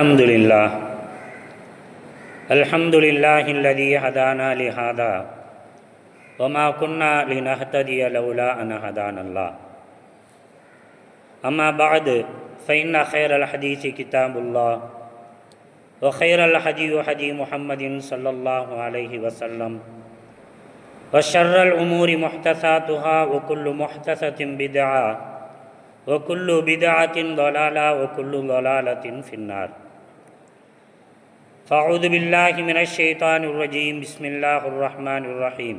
الحمد لله الذي هدانا لهذا وما كنا لنهتدي لولا أن هدانا الله. أما بعد فإن خير الحديث كتاب الله وخير الهدي هدي محمد صلى الله عليه وسلم وشر الأمور محدثاتها وكل محدثة بدعة وكل بدعة ضلالة وكل ضلالة في النار. فأعوذ بالله من الشيطان الرجيم. بسم الله الرحمن الرحيم.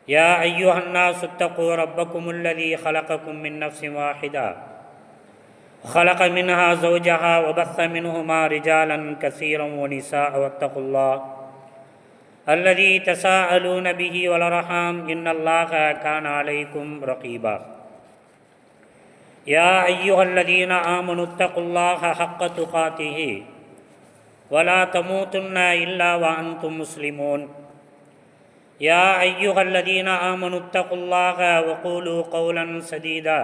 يا أيها الناس اتقوا ربكم الذي خلقكم من نفس واحدة خلق منها زوجها وبث منهما رجالا كثيرا ونساء واتقوا الله الذي تساءلون به والأرحام إن الله كان عليكم رقيبا. يا أيها الذين آمنوا اتقوا الله حق تقاته ولا تموتن إلا وأنتم مسلمون. يا أيها الذين آمنوا اتقوا الله وقولوا قولا سديدا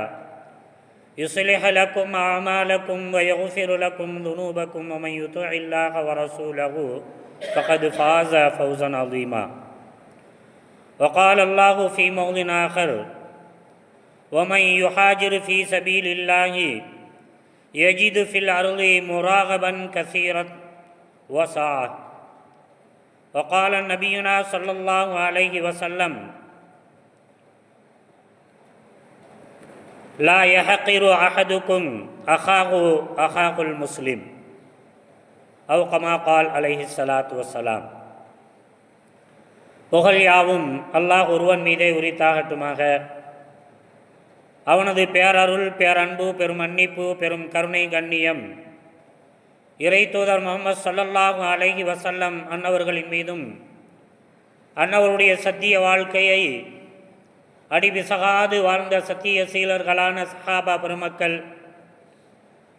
يصلح لكم أعمالكم ويغفر لكم ذنوبكم ومن يطع الله ورسوله فقد فاز فوزا عظيما. وقال الله في موضع آخر: ومن يهاجر في سبيل الله يجد في الأرض مراغبا كثيرا وسعة. وقال نبينا صلى الله عليه وسلم: لا يحقر أحدكم أخاه المسلم أو كما قال عليه الصلاة والسلام. புகழ் யாவும் அல்லாஹ் ஒருவன் மீதே உரித்தாகட்டுமாக. அவனது பேரருள், பேரன்பு, பெரும் மன்னிப்பு, பெரும் கருணை, கண்ணியம் இறை தூதர் முஹம்மது ஸல்லல்லாஹு அலைஹி வஸல்லம் அன்னவர்களின் மீதும் அன்னவருடைய சத்திய வாழ்க்கையை அடிபிசகாது வாழ்ந்த சத்திய சீலர்களான சஹாபா பெருமக்கள்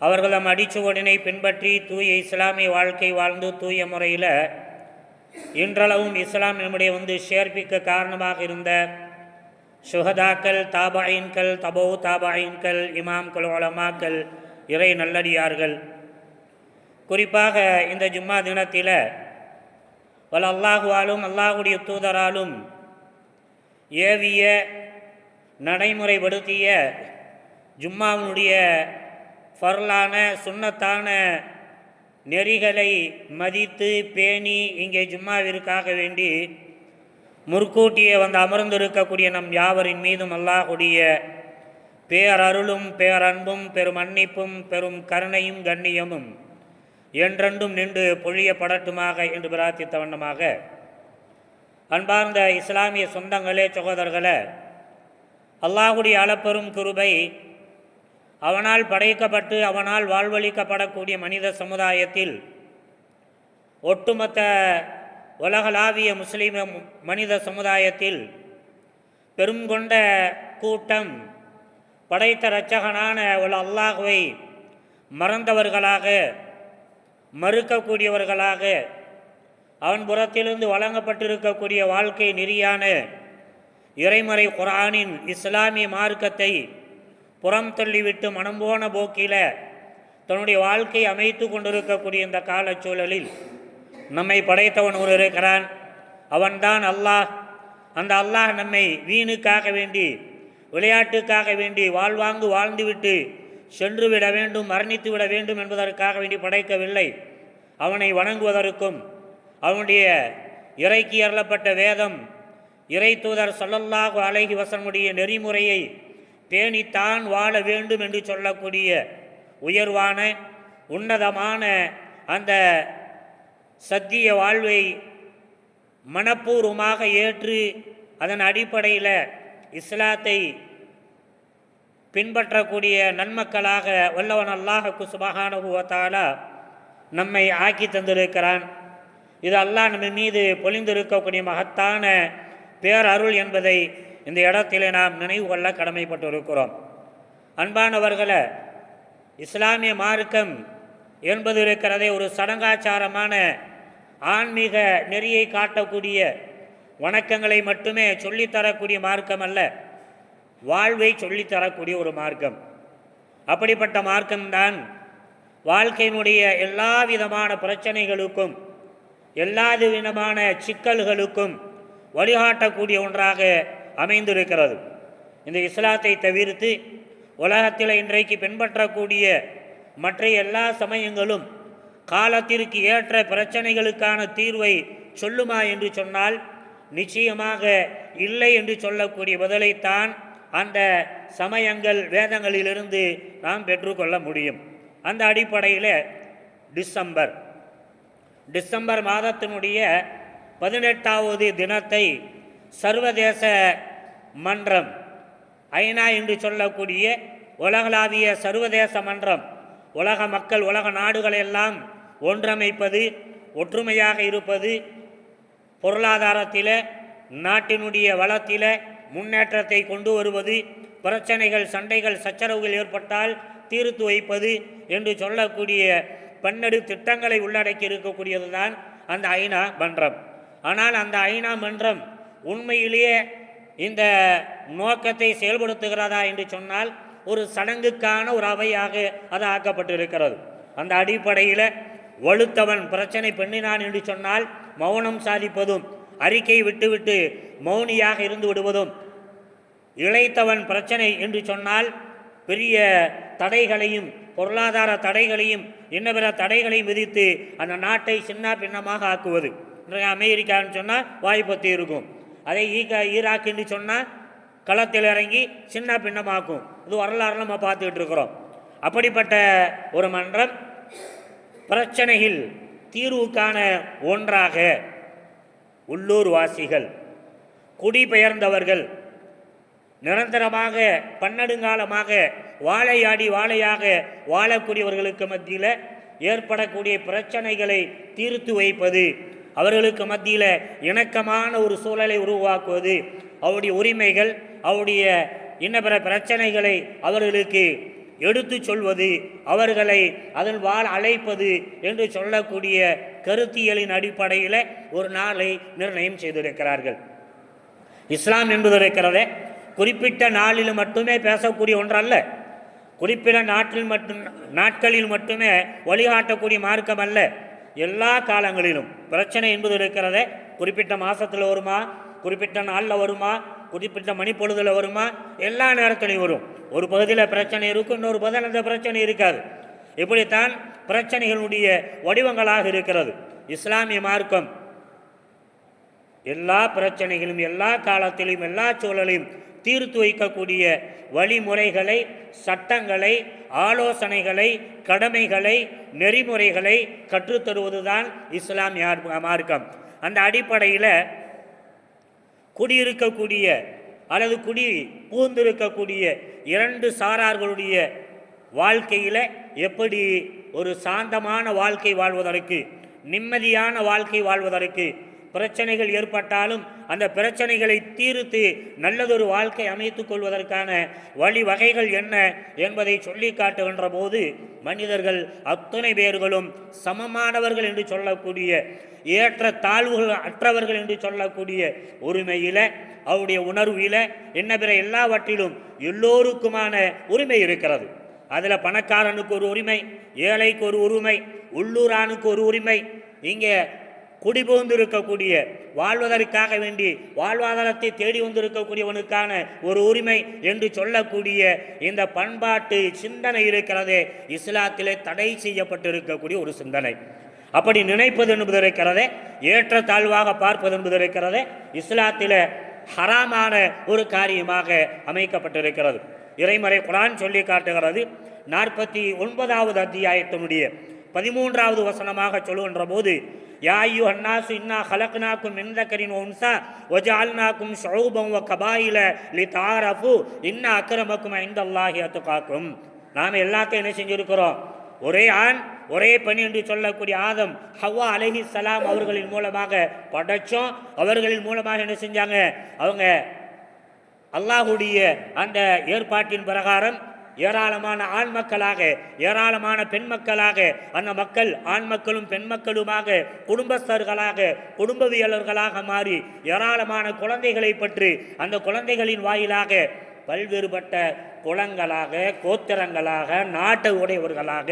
அவர்களம் அடிச்சுவடினை பின்பற்றி தூய இஸ்லாமிய வாழ்க்கை வாழ்ந்து தூய முறையில் இன்றளவும் இஸ்லாம் நம்முடைய சேர்ப்பிக்க காரணமாக இருந்த சுஹதாக்கள், தாபாயின்கள், தபோ தாபாயின்கள், இமாம்கள், உலமாக்கள், இறை நல்லடியார்கள், குறிப்பாக இந்த ஜும்மா தினத்தில் அல்லாஹுவாலும் அல்லாஹுடைய தூதராலும் ஏவிய நடைமுறைப்படுத்திய ஜும்மாவுடைய ஃபர்லான சுன்னத்தான நெறிகளை மதித்து பேணி இங்கே ஜும்மாவிற்காக வேண்டி முற்கூட்டியே அமர்ந்திருக்கக்கூடிய நம் யாவரின் மீதும் அல்லாஹுடைய பேரருளும், பேரன்பும், பெரும் மன்னிப்பும், பெரும் கருணையும், கண்ணியமும் என்றென்றும் நின்று பொழியப்படட்டுமாக என்று பிரார்த்தித்த வண்ணமாக, அன்பார்ந்த இஸ்லாமிய சொந்தங்களே, சகோதரர்களே, அல்லாஹுடைய அளப்பெரும் கிருபை அவனால் படைக்கப்பட்டு அவனால் வாழ்வளிக்கப்படக்கூடிய மனித சமுதாயத்தில் ஒட்டுமொத்த உலகளாவிய முஸ்லீம் மனித சமுதாயத்தில் பெரும் கொண்ட கூட்டம் படைத்த இரட்சகனான அல்லாஹுவை மறந்தவர்களாக, மறுக்கக்கூடியவர்களாக, அவன் புறத்திலிருந்து வழங்கப்பட்டிருக்கக்கூடிய வாழ்க்கை நெறியான இறைமறை குர்ஆனின் இஸ்லாமிய மார்க்கத்தை புறம் தள்ளிவிட்டு மனம் போன போக்கில தன்னுடைய வாழ்க்கை அமைத்து கொண்டிருக்கக்கூடிய இந்த காலச்சூழலில் நம்மை படைத்தவன் ஒரு இருக்கிறான். அவன்தான் அல்லாஹ். அந்த அல்லாஹ் நம்மை வீணுக்காக வேண்டி, விளையாட்டுக்காக வேண்டி, வாழ்வாங்கு வாழ்ந்துவிட்டு சென்று விட வேண்டும், மரணித்து விட வேண்டும் என்பதற்காக வேண்டி படைக்கவில்லை. அவனை வணங்குவதற்கும் அவனுடைய இறைக்கு அருளப்பட்ட வேதம், இறை தூதர் ஸல்லல்லாஹு அலைஹி வஸல்லம் நெறிமுறையை பேணித்தான் வாழ வேண்டும் என்று சொல்லக்கூடிய உயர்வான உன்னதமான அந்த சத்திய வாழ்வை மனப்பூர்வமாக ஏற்று அதன் அடிப்படையில் இஸ்லாத்தை பின்பற்றக்கூடிய நன்மக்களாக வல்லவன் அல்லாஹ் சுப்ஹானஹு வ தஆலா நம்மை ஆக்கி தந்திருக்கிறான். இது அல்லாஹ் நம்ம மீது பொழிந்திருக்கக்கூடிய மகத்தான பேரருள் என்பதை இந்த இடத்திலே நாம் நினைவு கொள்ள கடமைப்பட்டிருக்கிறோம். அன்பானவர்களே, இஸ்லாமிய மார்க்கம் என்பது இருக்கிறதே ஒரு சடங்காச்சாரமான ஆன்மீக நெறியை காட்டக்கூடிய, வணக்கங்களை மட்டுமே சொல்லித்தரக்கூடிய மார்க்கம் அல்ல, வாழ்வை சொல்லித்தரக்கூடிய ஒரு மார்க்கம். அப்படிப்பட்ட மார்க்கம்தான் வாழ்க்கையினுடைய எல்லா விதமான பிரச்சனைகளுக்கும் எல்லா விதமான சிக்கல்களுக்கும் வழிகாட்டக்கூடிய ஒன்றாக அமைந்திருக்கிறது. இந்த இஸ்லாத்தை தவிர்த்து உலகத்தில் இன்றைக்கு பின்பற்றக்கூடிய மற்ற எல்லா சமயங்களும் காலத்திற்கு ஏற்ற பிரச்சனைகளுக்கான தீர்வை சொல்லுமா என்று சொன்னால் நிச்சயமாக இல்லை என்று சொல்லக்கூடிய பதிலைத்தான் அந்த சமயங்கள் வேதங்களிலிருந்து நாம் பெற்றுக்கொள்ள முடியும். அந்த அடிப்படையில் டிசம்பர் மாதத்தினுடைய 18வது தினத்தை சர்வதேச மன்றம் ஐநா என்று சொல்லக்கூடிய உலகளாவிய சர்வதேச மன்றம் உலக மக்கள் உலக நாடுகளெல்லாம் ஒன்றமைப்பது, ஒற்றுமையாக இருப்பது, பொருளாதாரத்தில் நாட்டினுடைய வளத்தில் முன்னேற்றத்தை கொண்டு வருவது, பிரச்சனைகள் சண்டைகள் சச்சரவுகள் ஏற்பட்டால் தீர்த்து வைப்பது என்று சொல்லக்கூடிய பன்னெடு திட்டங்களை உள்ளடக்கி இருக்கக்கூடியது தான் அந்த ஐநா மன்றம். ஆனால் அந்த ஐநா மன்றம் உண்மையிலேயே இந்த நோக்கத்தை செயல்படுத்துகிறதா என்று சொன்னால் ஒரு சடங்குக்கான ஒரு அவையாக அது ஆக்கப்பட்டிருக்கிறது. அந்த அடிப்படையில் வலுத்தவன் பிரச்சனை பெண்ணினான் என்று சொன்னால் மௌனம் சாதிப்பதும், அறிக்கை விட்டுவிட்டு மௌனியாக இருந்து விடுவதும், இளைத்தவன் பிரச்சனை என்று சொன்னால் பெரிய தடைகளையும் பொருளாதார தடைகளையும் இன்னபிற தடைகளையும் விதித்து அந்த நாட்டை சின்ன பின்னமாக ஆக்குவது. இன்றைக்கு அமெரிக்கான்னு சொன்னால் வாய்ப்பத்தி இருக்கும், அதை ஈராக் என்று சொன்னால் களத்தில் இறங்கி சின்ன பின்னமாக்கும். இது வரலாறு நம்ம பார்த்துக்கிட்டு இருக்கிறோம். அப்படிப்பட்ட ஒரு மன்றம் பிரச்சனையில் தீர்வுக்கான ஒன்றாக உள்ளூர் வாசிகள், குடிபெயர்ந்தவர்கள், நிரந்தரமாக பன்னெடுங்காலமாக வாழையாக வாழக்கூடியவர்களுக்கு மத்தியில் ஏற்படக்கூடிய பிரச்சனைகளை தீர்த்து வைப்பது, அவர்களுக்கு மத்தியில் இணக்கமான ஒரு சூழலை உருவாக்குவது, அவருடைய உரிமைகள் அவருடைய இன்னபிற பிரச்சனைகளை அவர்களுக்கு எடுத்து சொல்வது, அவர்களை அதன் அழைப்பது என்று சொல்லக்கூடிய கருத்தியலின் அடிப்படையில் ஒரு நாளை நிர்ணயம் செய்திருக்கிறார்கள். இஸ்லாம் என்பது இருக்கிறதே குறிப்பிட்ட நாளில் மட்டுமே பேசக்கூடிய ஒன்றல்ல, குறிப்பிட்ட நாட்களில் மட்டுமே வழிகாட்டக்கூடிய மார்க்கம் அல்ல. எல்லா காலங்களிலும் பிரச்சனை என்பது இருக்கிறதே குறிப்பிட்ட மாதத்தில் வருமா, குறிப்பிட்ட நாளில் வருமா, குறிப்பிட்ட மணிப்பொழுதில் வருமா, எல்லா நேரத்திலையும் வரும். ஒரு பகுதியில் பிரச்சனை இருக்கும், இன்னொரு பகுதியில் அந்த பிரச்சனை இருக்காது. இப்படித்தான் பிரச்சனைகளுடைய வடிவங்களாக இருக்கிறது. இஸ்லாமிய மார்க்கம் எல்லா பிரச்சனைகளும் எல்லா காலத்திலும் எல்லா சூழலையும் தீர்த்து வைக்கக்கூடிய வழிமுறைகளை, சட்டங்களை, ஆலோசனைகளை, கடமைகளை, நெறிமுறைகளை கற்றுத்தருவதுதான் இஸ்லாமிய மார்க்கம். அந்த அடிப்படையில் குடியிருக்கக்கூடிய அல்லது குடி பூந்திருக்கக்கூடிய இரண்டு சாரார்களுடைய வாழ்க்கையில் எப்படி ஒரு சாந்தமான வாழ்க்கை வாழ்வதற்கு, நிம்மதியான வாழ்க்கை வாழ்வதற்கு, பிரச்சனைகள் ஏற்பட்டாலும் அந்த பிரச்சனைகளை தீர்த்து நல்லதொரு வாழ்க்கை அமைத்துக் கொள்வதற்கான வழிவகைகள் என்ன என்பதை சொல்லி காட்டுகின்ற போது மனிதர்கள் அத்தனை பேர்களும் சமமானவர்கள் என்று சொல்லக்கூடிய, ஏற்ற தாழ்வுகள் அற்றவர்கள் என்று சொல்லக்கூடிய உரிமையில், அவருடைய உணர்வில், என்ன பிற எல்லாவற்றிலும் எல்லோருக்குமான உரிமை இருக்கிறது. அதில் பணக்காரனுக்கு ஒரு உரிமை, ஏழைக்கு ஒரு உரிமை, உள்ளூரானுக்கு ஒரு உரிமை, இங்கே குடிபுகுந்து இருக்கக்கூடிய வாழ்வதற்காக வேண்டி வாழ்வாதாரத்தை தேடி வந்திருக்கக்கூடியவனுக்கான ஒரு உரிமை என்று சொல்லக்கூடிய இந்த பண்பாட்டு சிந்தனை இருக்கிறதே இஸ்லாத்திலே தடை செய்யப்பட்டிருக்கக்கூடிய ஒரு சிந்தனை. அப்படி நினைப்பது என்பது இருக்கிறதே, ஏற்ற தாழ்வாக பார்ப்பது என்பது இருக்கிறதே இஸ்லாத்திலே ஹராமான ஒரு காரியமாக அமைக்கப்பட்டிருக்கிறது. இறைமறை குர்ஆன் சொல்லி காட்டுகிறது. 49வது அத்தியாயத்தினுடைய 13வது வசனமாக சொல்லுகின்ற போது, யா அய்யுஹன் நாஸு இன்னா ஹலக்னாக்கும் மின் தக்கரின் வ உன்ஸா வஜஅல்னாக்கும் ஷுஊபன் வ கபாயில லிதஆரஃபு இன்ன அக்ரமக்கும் இன்தல்லாஹி அத்காக்கும். நாம் எல்லாத்தையும் என்ன செஞ்சிருக்கிறோம், ஒரே ஆண் ஒரே பெண் என்று சொல்லக்கூடிய ஆதம் ஹவ்வா அலைஹிஸ்ஸலாம் அவர்களின் மூலமாக படைச்சோம். அவர்களின் மூலமாக என்ன செஞ்சாங்க, அவங்க அல்லாஹுடைய அந்த ஏற்பாட்டின் பிரகாரம் ஏராளமான ஆண் மக்களாக, ஏராளமான பெண் மக்களாக, அந்த மக்கள் ஆண் மக்களும் பெண் மக்களுமாக குடும்பஸ்தர்களாக, குடும்பவியலர்களாக மாறி ஏராளமான குழந்தைகளை பற்றி அந்த குழந்தைகளின் வாயிலாக பல்வேறுபட்ட குலங்களாக, கோத்திரங்களாக, நாட்டை உடையவர்களாக,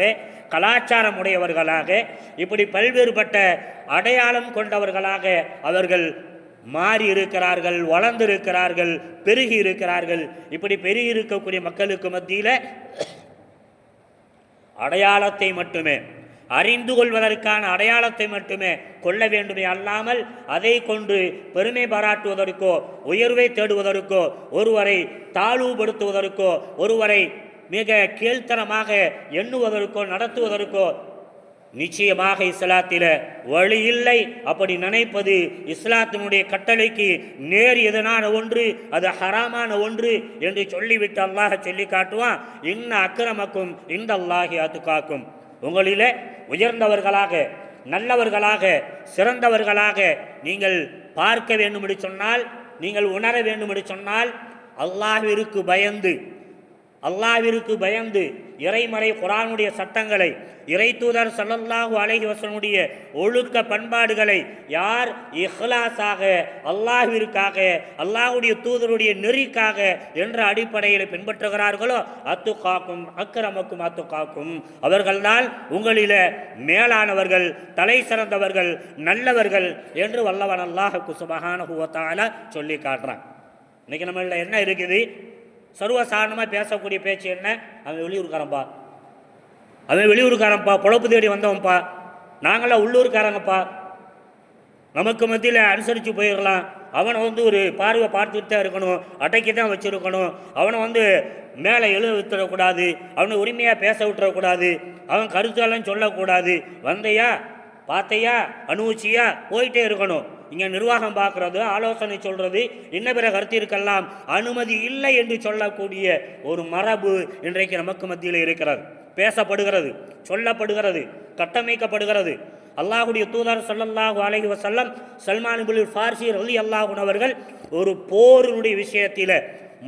கலாச்சாரம் உடையவர்களாக, இப்படி பல்வேறுபட்ட அடையாளம் கொண்டவர்களாக அவர்கள் மாறி இருக்கிறார்கள், வளர்ந்திருக்கிறார்கள், பெருகி இருக்கிறார்கள். இப்படி பெருகி இருக்கக்கூடிய மக்களுக்கு மத்தியில் அடையாளத்தை மட்டுமே, அறிந்து கொள்வதற்கான அடையாளத்தை மட்டுமே கொள்ள வேண்டுமே அல்லாமல் அதை கொண்டு பெருமை பாராட்டுவதற்கோ, உயர்வை தேடுவதற்கோ, ஒருவரை தாழ்வுபடுத்துவதற்கோ, ஒருவரை மிக கீழ்த்தனமாக எண்ணுவதற்கோ நடத்துவதற்கோ நிச்சயமாக இஸ்லாத்தில் வழி இல்லை. அப்படி நினைப்பது இஸ்லாத்தினுடைய கட்டளைக்கு நேர் எதனான ஒன்று, அது ஹராமான ஒன்று என்று சொல்லிவிட்டு அல்லாஹ் சொல்லி காட்டுவான், இன்ன அக்கிரமக்கும் இந்த அல்லாஹி அத்துக்காக்கும். உங்களிலே உயர்ந்தவர்களாக, நல்லவர்களாக, சிறந்தவர்களாக நீங்கள் பார்க்க வேண்டும் என்று சொன்னால், நீங்கள் உணர வேண்டும் என்று சொன்னால், அல்லாஹ்விற்கு பயந்து இறைமறை குர்ஆனுடைய சட்டங்களை, இறை தூதர் ஸல்லல்லாஹு அலைஹி வஸல்லுடைய ஒழுக்க பண்பாடுகளை யார் இஹ்லாஸாக அல்லாஹ்விற்காக, அல்லாஹ்வுடைய தூதருடைய நெறிக்காக என்ற அடிப்படையில் பின்பற்றுகிறார்களோ அத்துகாக்கும் அக்ரமக்கும் அத்துகாக்கும், அவர்கள்தான் உங்களில் மேலானவர்கள், தலை சிறந்தவர்கள், நல்லவர்கள் என்று வல்லவன் அல்லாஹ் சுப்ஹானஹு வ தஆலா சொல்லி காட்டுறான். இன்னைக்கு நம்மள என்ன இருக்குது? சர்வசாதாரணமாக பேசக்கூடிய பேச்சு என்ன? அவன் வெளியூருக்காரன்ப்பா, பொழப்பு தேடி வந்தவன்ப்பா, நாங்களாம் உள்ளூர்காரங்கப்பா, நமக்கு மத்தியில் அனுசரித்து போயிடலாம், அவனை ஒரு பார்வை பார்த்துட்டு தான் இருக்கணும், அட்டைக்கு தான் வச்சுருக்கணும், அவனை மேலே எழுத விட்டுறக்கூடாது, அவனை உரிமையாக பேச விட்டுறக்கூடாது, அவன் கருத்தாலும் சொல்லக்கூடாது, வந்தையா பார்த்தையா அனுபவிச்சியா போயிட்டே இருக்கணும். இங்கே நிர்வாகம் பார்க்குறது, ஆலோசனை சொல்கிறது, இன்ன பிற கருத்திற்கெல்லாம் அனுமதி இல்லை என்று சொல்லக்கூடிய ஒரு மரபு இன்றைக்கு நமக்கு மத்தியில் இருக்கிறது, பேசப்படுகிறது, சொல்லப்படுகிறது, கட்டமைக்கப்படுகிறது. அல்லாஹுடைய தூதர் ஸல்லல்லாஹு அலைஹி வஸல்லம் சல்மான் இப்னு ஃபாரிஸி ரலியல்லாஹு அன்ஹு அவர்கள் ஒரு போரினுடைய விஷயத்தில்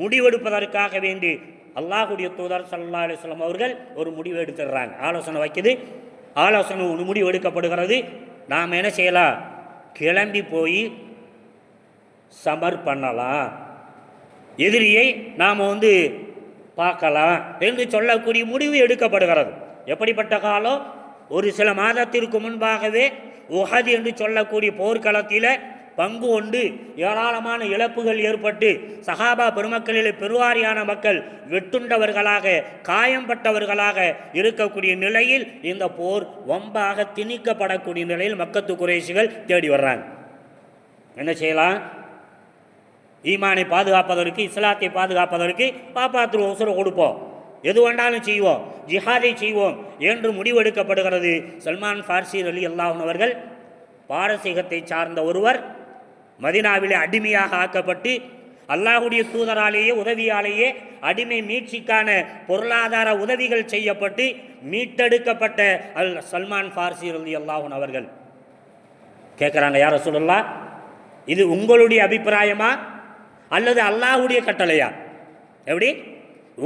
முடிவெடுப்பதற்காக வேண்டி அல்லாஹுடைய தூதர் ஸல்லல்லாஹு அலைஹி வஸல்லம் அவர்கள் ஒரு முடிவு எடுத்துடுறாங்க. ஆலோசனை வைக்குது, ஆலோசனை முடிவு எடுக்கப்படுகிறது. நாம் என்ன செய்யலாம்? கிளம்பி போய் சமர் பண்ணலாம், எதிரியை நாம் பார்க்கலாம் என்று சொல்லக்கூடிய முடிவு எடுக்கப்படுகிறது. எப்படிப்பட்ட காலம்? ஒரு சில மாதத்திற்கு முன்பாகவே உஹத் என்று சொல்லக்கூடிய போர்க்களத்தில் பங்கு கொண்டு ஏராளமான இழப்புகள் ஏற்பட்டு சஹாபா பெருமக்களில் பெருவாரியான மக்கள் வெட்டுண்டவர்களாக, காயம்பட்டவர்களாக இருக்கக்கூடிய நிலையில் இந்த போர் வம்பாக திணிக்கப்படக்கூடிய நிலையில் மக்கத்து குறைஷிகள் தேடி வர்றாங்க. என்ன செய்யலாம்? ஈமானை பாதுகாப்பதற்கு, இஸ்லாத்தை பாதுகாப்பதற்கு பாப்பாத்துருவோம், உசுரை கொடுப்போம், எது வேண்டாலும் செய்வோம், ஜிஹாதை செய்வோம் என்று முடிவெடுக்கப்படுகிறது. சல்மான் ஃபாரிஸி ரலியல்லாஹு அன்ஹு அவர்கள், பாரசீகத்தை சார்ந்த ஒருவர், மதீனாவிலே அடிமையாக ஆக்கப்பட்டு அல்லாஹுடைய தூதராலேயே உதவியாலேயே அடிமை மீட்சிக்கான பொருளாதார உதவிகள் செய்யப்பட்டு மீட்டெடுக்கப்பட்ட சல்மான் ஃபாரிஸி ரலியல்லாஹு அன்ஹு அவர்கள் கேட்குறாங்க, யா ரசூலுல்லாஹ், இது உங்களுடைய அபிப்பிராயமா அல்லது அல்லாஹுடைய கட்டளையா? எப்படி?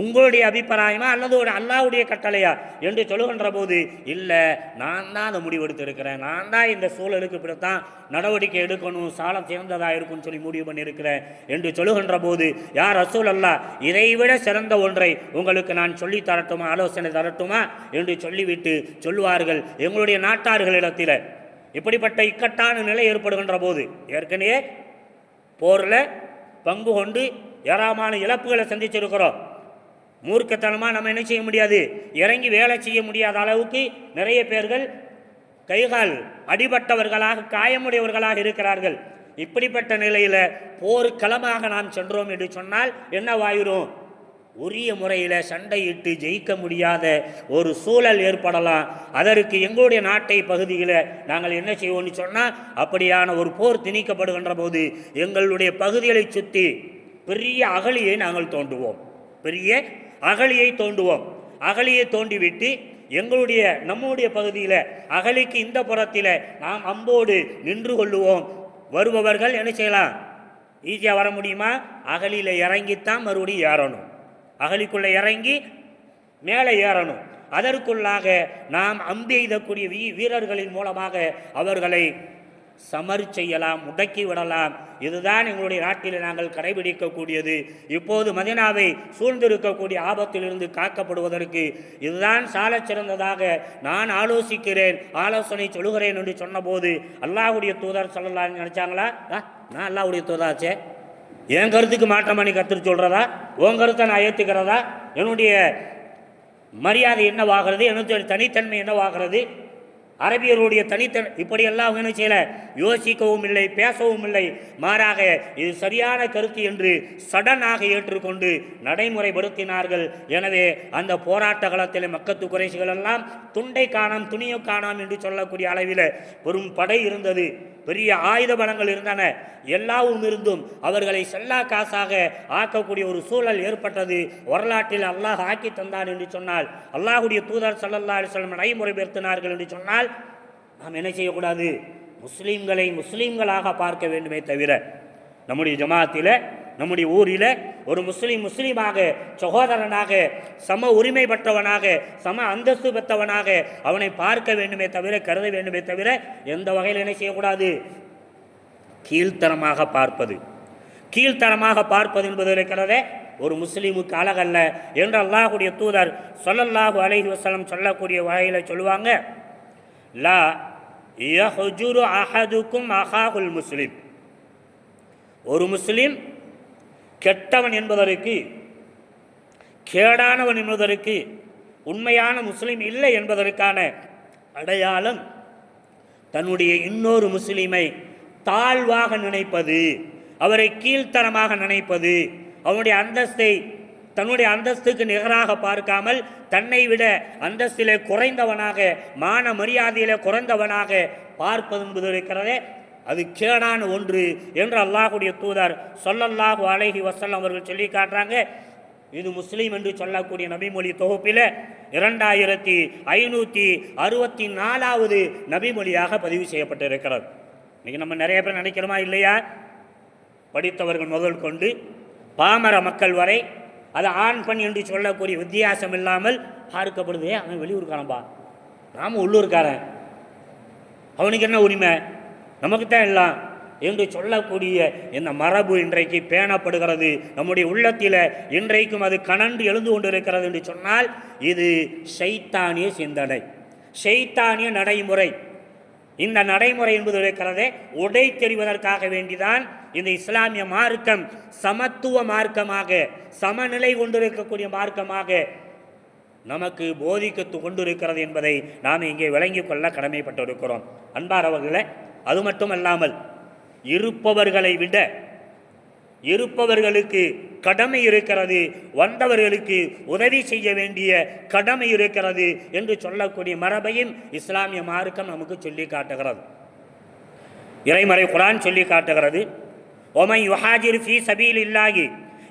உங்களுடைய அபிப்பிராயமா அல்லது ஒரு அல்லாஹ்வுடைய கட்டளையா என்று சொல்லுகின்ற போது, இல்லை, நான் தான் அந்த முடிவெடுத்திருக்கிறேன், நான் தான் இந்த சூழலுக்கு இப்படித்தான் நடவடிக்கை எடுக்கணும், சாலம் சேர்ந்ததாக இருக்கும்னு சொல்லி முடிவு பண்ணியிருக்கிறேன் என்று சொல்லுகின்ற போது, யார் ரசூலல்லாஹ், இதைவிட சிறந்த ஒன்றை உங்களுக்கு நான் சொல்லி தரட்டுமா, ஆலோசனை தரட்டுமா என்று சொல்லிவிட்டு சொல்லுவார்கள், எங்களுடைய நாட்டார்களிடத்தில் இப்படிப்பட்ட இக்கட்டான நிலை ஏற்படுகின்ற போது, ஏற்கனவே போரில் பங்கு கொண்டு ஏராளமான இழப்புகளை சந்திச்சிருக்கிறோம், மூர்க்கத்தனமாக நம்ம என்ன செய்ய முடியாது, இறங்கி வேலை செய்ய முடியாத அளவுக்கு நிறைய பேர்கள் கைகால் அடிபட்டவர்களாக, காயமுடையவர்களாக இருக்கிறார்கள். இப்படிப்பட்ட நிலையில் போர்க்களமாக நாம் சென்றோம் என்று சொன்னால் என்னவாயிரும்? உரிய முறையில் சண்டையிட்டு ஜெயிக்க முடியாத ஒரு சூழல் ஏற்படலாம். அதற்கு எங்களுடைய நாட்டை பகுதியில் நாங்கள் என்ன செய்வோம்னு சொன்னால், அப்படியான ஒரு போர் திணிக்கப்படுகின்ற போது எங்களுடைய பகுதிகளை சுற்றி பெரிய அகழியை நாங்கள் தோண்டுவோம், பெரிய அகழியை தோண்டுவோம். அகழியை தோண்டிவிட்டு நம்முடைய பகுதியில் அகழிக்கு இந்த புறத்தில் நாம் அம்போடு நின்று கொள்ளுவோம். வருபவர்கள் என்ன செய்யலாம்? ஈஸியாக வர முடியுமா? அகழியில் இறங்கித்தான் மறுபடியும் ஏறணும், அகழிக்குள்ளே இறங்கி மேலே ஏறணும். அதற்குள்ளாக நாம் அம்பெய்தக்கூடிய வீரர்களின் மூலமாக அவர்களை சமர் செய்யலாம், முடக்கி விடலாம். இதுதான் எங்களுடைய நாட்டில் நாங்கள் கடைபிடிக்கக்கூடியது. இப்போது மதீனாவை சூழ்ந்திருக்கக்கூடிய ஆபத்திலிருந்து காக்கப்படுவதற்கு இதுதான் சால சிறந்ததாக நான் ஆலோசிக்கிறேன், ஆலோசனை சொல்கிறேன் என்று சொன்னபோது அல்லாஹ்வுடைய தூதர் ஸல்லல்லாஹு நினைச்சாங்களா, நான் அல்லாஹ்வுடைய தூதராச்சே, என் கருத்துக்கு மாற்றமா நீ கருத்து சொல்கிறதா, உன் கருத்தை நான் ஏற்றுக்கிறதா, என்னுடைய மரியாதை என்னவாகிறது, என்னுடைய தனித்தன்மை என்னவாகிறது, அரபியருடைய இப்படியெல்லாம் என்ன செய்யல, யோசிக்கவும் இல்லை, பேசவும் இல்லை. மாறாக இது சரியான கருத்து என்று சடனாக ஏற்றுக்கொண்டு நடைமுறைப்படுத்தினார்கள். எனவே அந்த போராட்ட காலத்தில் மக்கத்து குறைசிகள் எல்லாம் துண்டை காணாம் துணியை காணாம் என்று சொல்லக்கூடிய அளவில் பெரும் படை இருந்தது, பெரிய ஆயுத பலங்கள் இருந்தன. எல்லாவும் இருந்தும் அவர்களை செல்லா காசாக ஆக்கக்கூடிய ஒரு சூழல் ஏற்பட்டது. வரலாற்றில் அல்லாஹ் ஆக்கி தந்தான் என்று சொன்னால், அல்லாஹுடைய தூதர் ஸல்லல்லாஹு அலைஹி வஸல்லம் நடைமுறைப்படுத்தினார்கள் என்று சொன்னால், நாம் என்ன செய்யக்கூடாது, முஸ்லீம்களை முஸ்லீம்களாக பார்க்க வேண்டுமே தவிர, நம்முடைய ஜமாத்தில் நம்முடைய ஊரில் ஒரு முஸ்லீமாக சகோதரனாக சம உரிமை பெற்றவனாக சம அந்தஸ்து பெற்றவனாக அவனை பார்க்க வேண்டுமே தவிர, கருத வேண்டுமே தவிர, எந்த வகையில் என்ன செய்யக்கூடாது, கீழ்த்தரமாக பார்ப்பது என்பது இருக்கிறதே ஒரு முஸ்லீமுக்கு அழகல்ல என்று அல்லாஹ்வுடைய தூதர் ஸல்லல்லாஹு அலைஹி வஸல்லம் சொல்லக்கூடிய வகையில் சொல்லுவாங்க. லா யஹ்ஜுரு அஹதுக்கும் அஹாஹுல் முஸ்லிம், ஒரு முஸ்லீம் கெட்டவன் என்பதற்கு, கேடானவன் என்பதற்கு, உண்மையான முஸ்லீம் இல்லை என்பதற்கான அடையாளம் தன்னுடைய இன்னொரு முஸ்லீமை தாழ்வாக நினைப்பது, அவரை கீழ்த்தரமாக நினைப்பது, அவனுடைய அந்தஸ்தை தன்னுடைய அந்தஸ்துக்கு நிகராக பார்க்காமல் தன்னை விட அந்தஸ்திலே குறைந்தவனாக, மான மரியாதையிலே குறைந்தவனாக பார்ப்பது என்பது இருக்கிறதே அது கேடான ஒன்று என்று அல்லாஹ்வுடைய தூதர் ஸல்லல்லாஹு அலைஹி வஸல்லம் அவர்கள் சொல்லி காட்டுறாங்க. இது முஸ்லீம் என்று சொல்லக்கூடிய நபிமொழி தொகுப்பில் 2564வது நபிமொழியாக பதிவு செய்யப்பட்டிருக்கிறது. இன்றைக்கி நம்ம நிறைய பேர் நினைக்கிறோமா இல்லையா, படித்தவர்கள் முதல் கொண்டு பாமர மக்கள் வரை அது ஆண் பெண் என்று சொல்லக்கூடிய வித்தியாசம் இல்லாமல் பார்க்கப்படுது. அவன் வெளியூர்காரன்பா, நாம உள்ளூர்காரன், அவனுக்கு என்ன உரிமை, நமக்கு தான் எல்லாம் என்று சொல்லக்கூடிய இந்த மரபு இன்றைக்கு பேணப்படுகிறது. நம்முடைய உள்ளத்தில் இன்றைக்கும் அது கனன்று எழுந்து கொண்டிருக்கிறது என்று சொன்னால் இது ஷைத்தானிய சிந்தனை, ஷைத்தானிய நடைமுறை. இந்த நடைமுறை என்பது இருக்கிறதே உடை தெரிவதற்காக வேண்டிதான் இந்த இஸ்லாமிய மார்க்கம் சமத்துவ மார்க்கமாக, சமநிலை கொண்டிருக்கக்கூடிய மார்க்கமாக நமக்கு போதிக்கத்து கொண்டிருக்கிறது என்பதை நாம் இங்கே விளங்கிக் கொள்ள கடமைப்பட்டிருக்கிறோம். அன்பானவர்களே, அது மட்டுமல்லாமல் இருப்பவர்களை விட இருப்பவர்களுக்கு கடமை இருக்கிறது, வந்தவர்களுக்கு உதவி செய்ய வேண்டிய கடமை இருக்கிறது என்று சொல்லக்கூடிய மரபையும் இஸ்லாமிய மார்க்கம் நமக்கு சொல்லி காட்டுகிறது. இறைமறை குர்ஆன் சொல்லி காட்டுகிறது, ஒமை யுஹாஜிர் ஃபீ சபீலில்லாஹி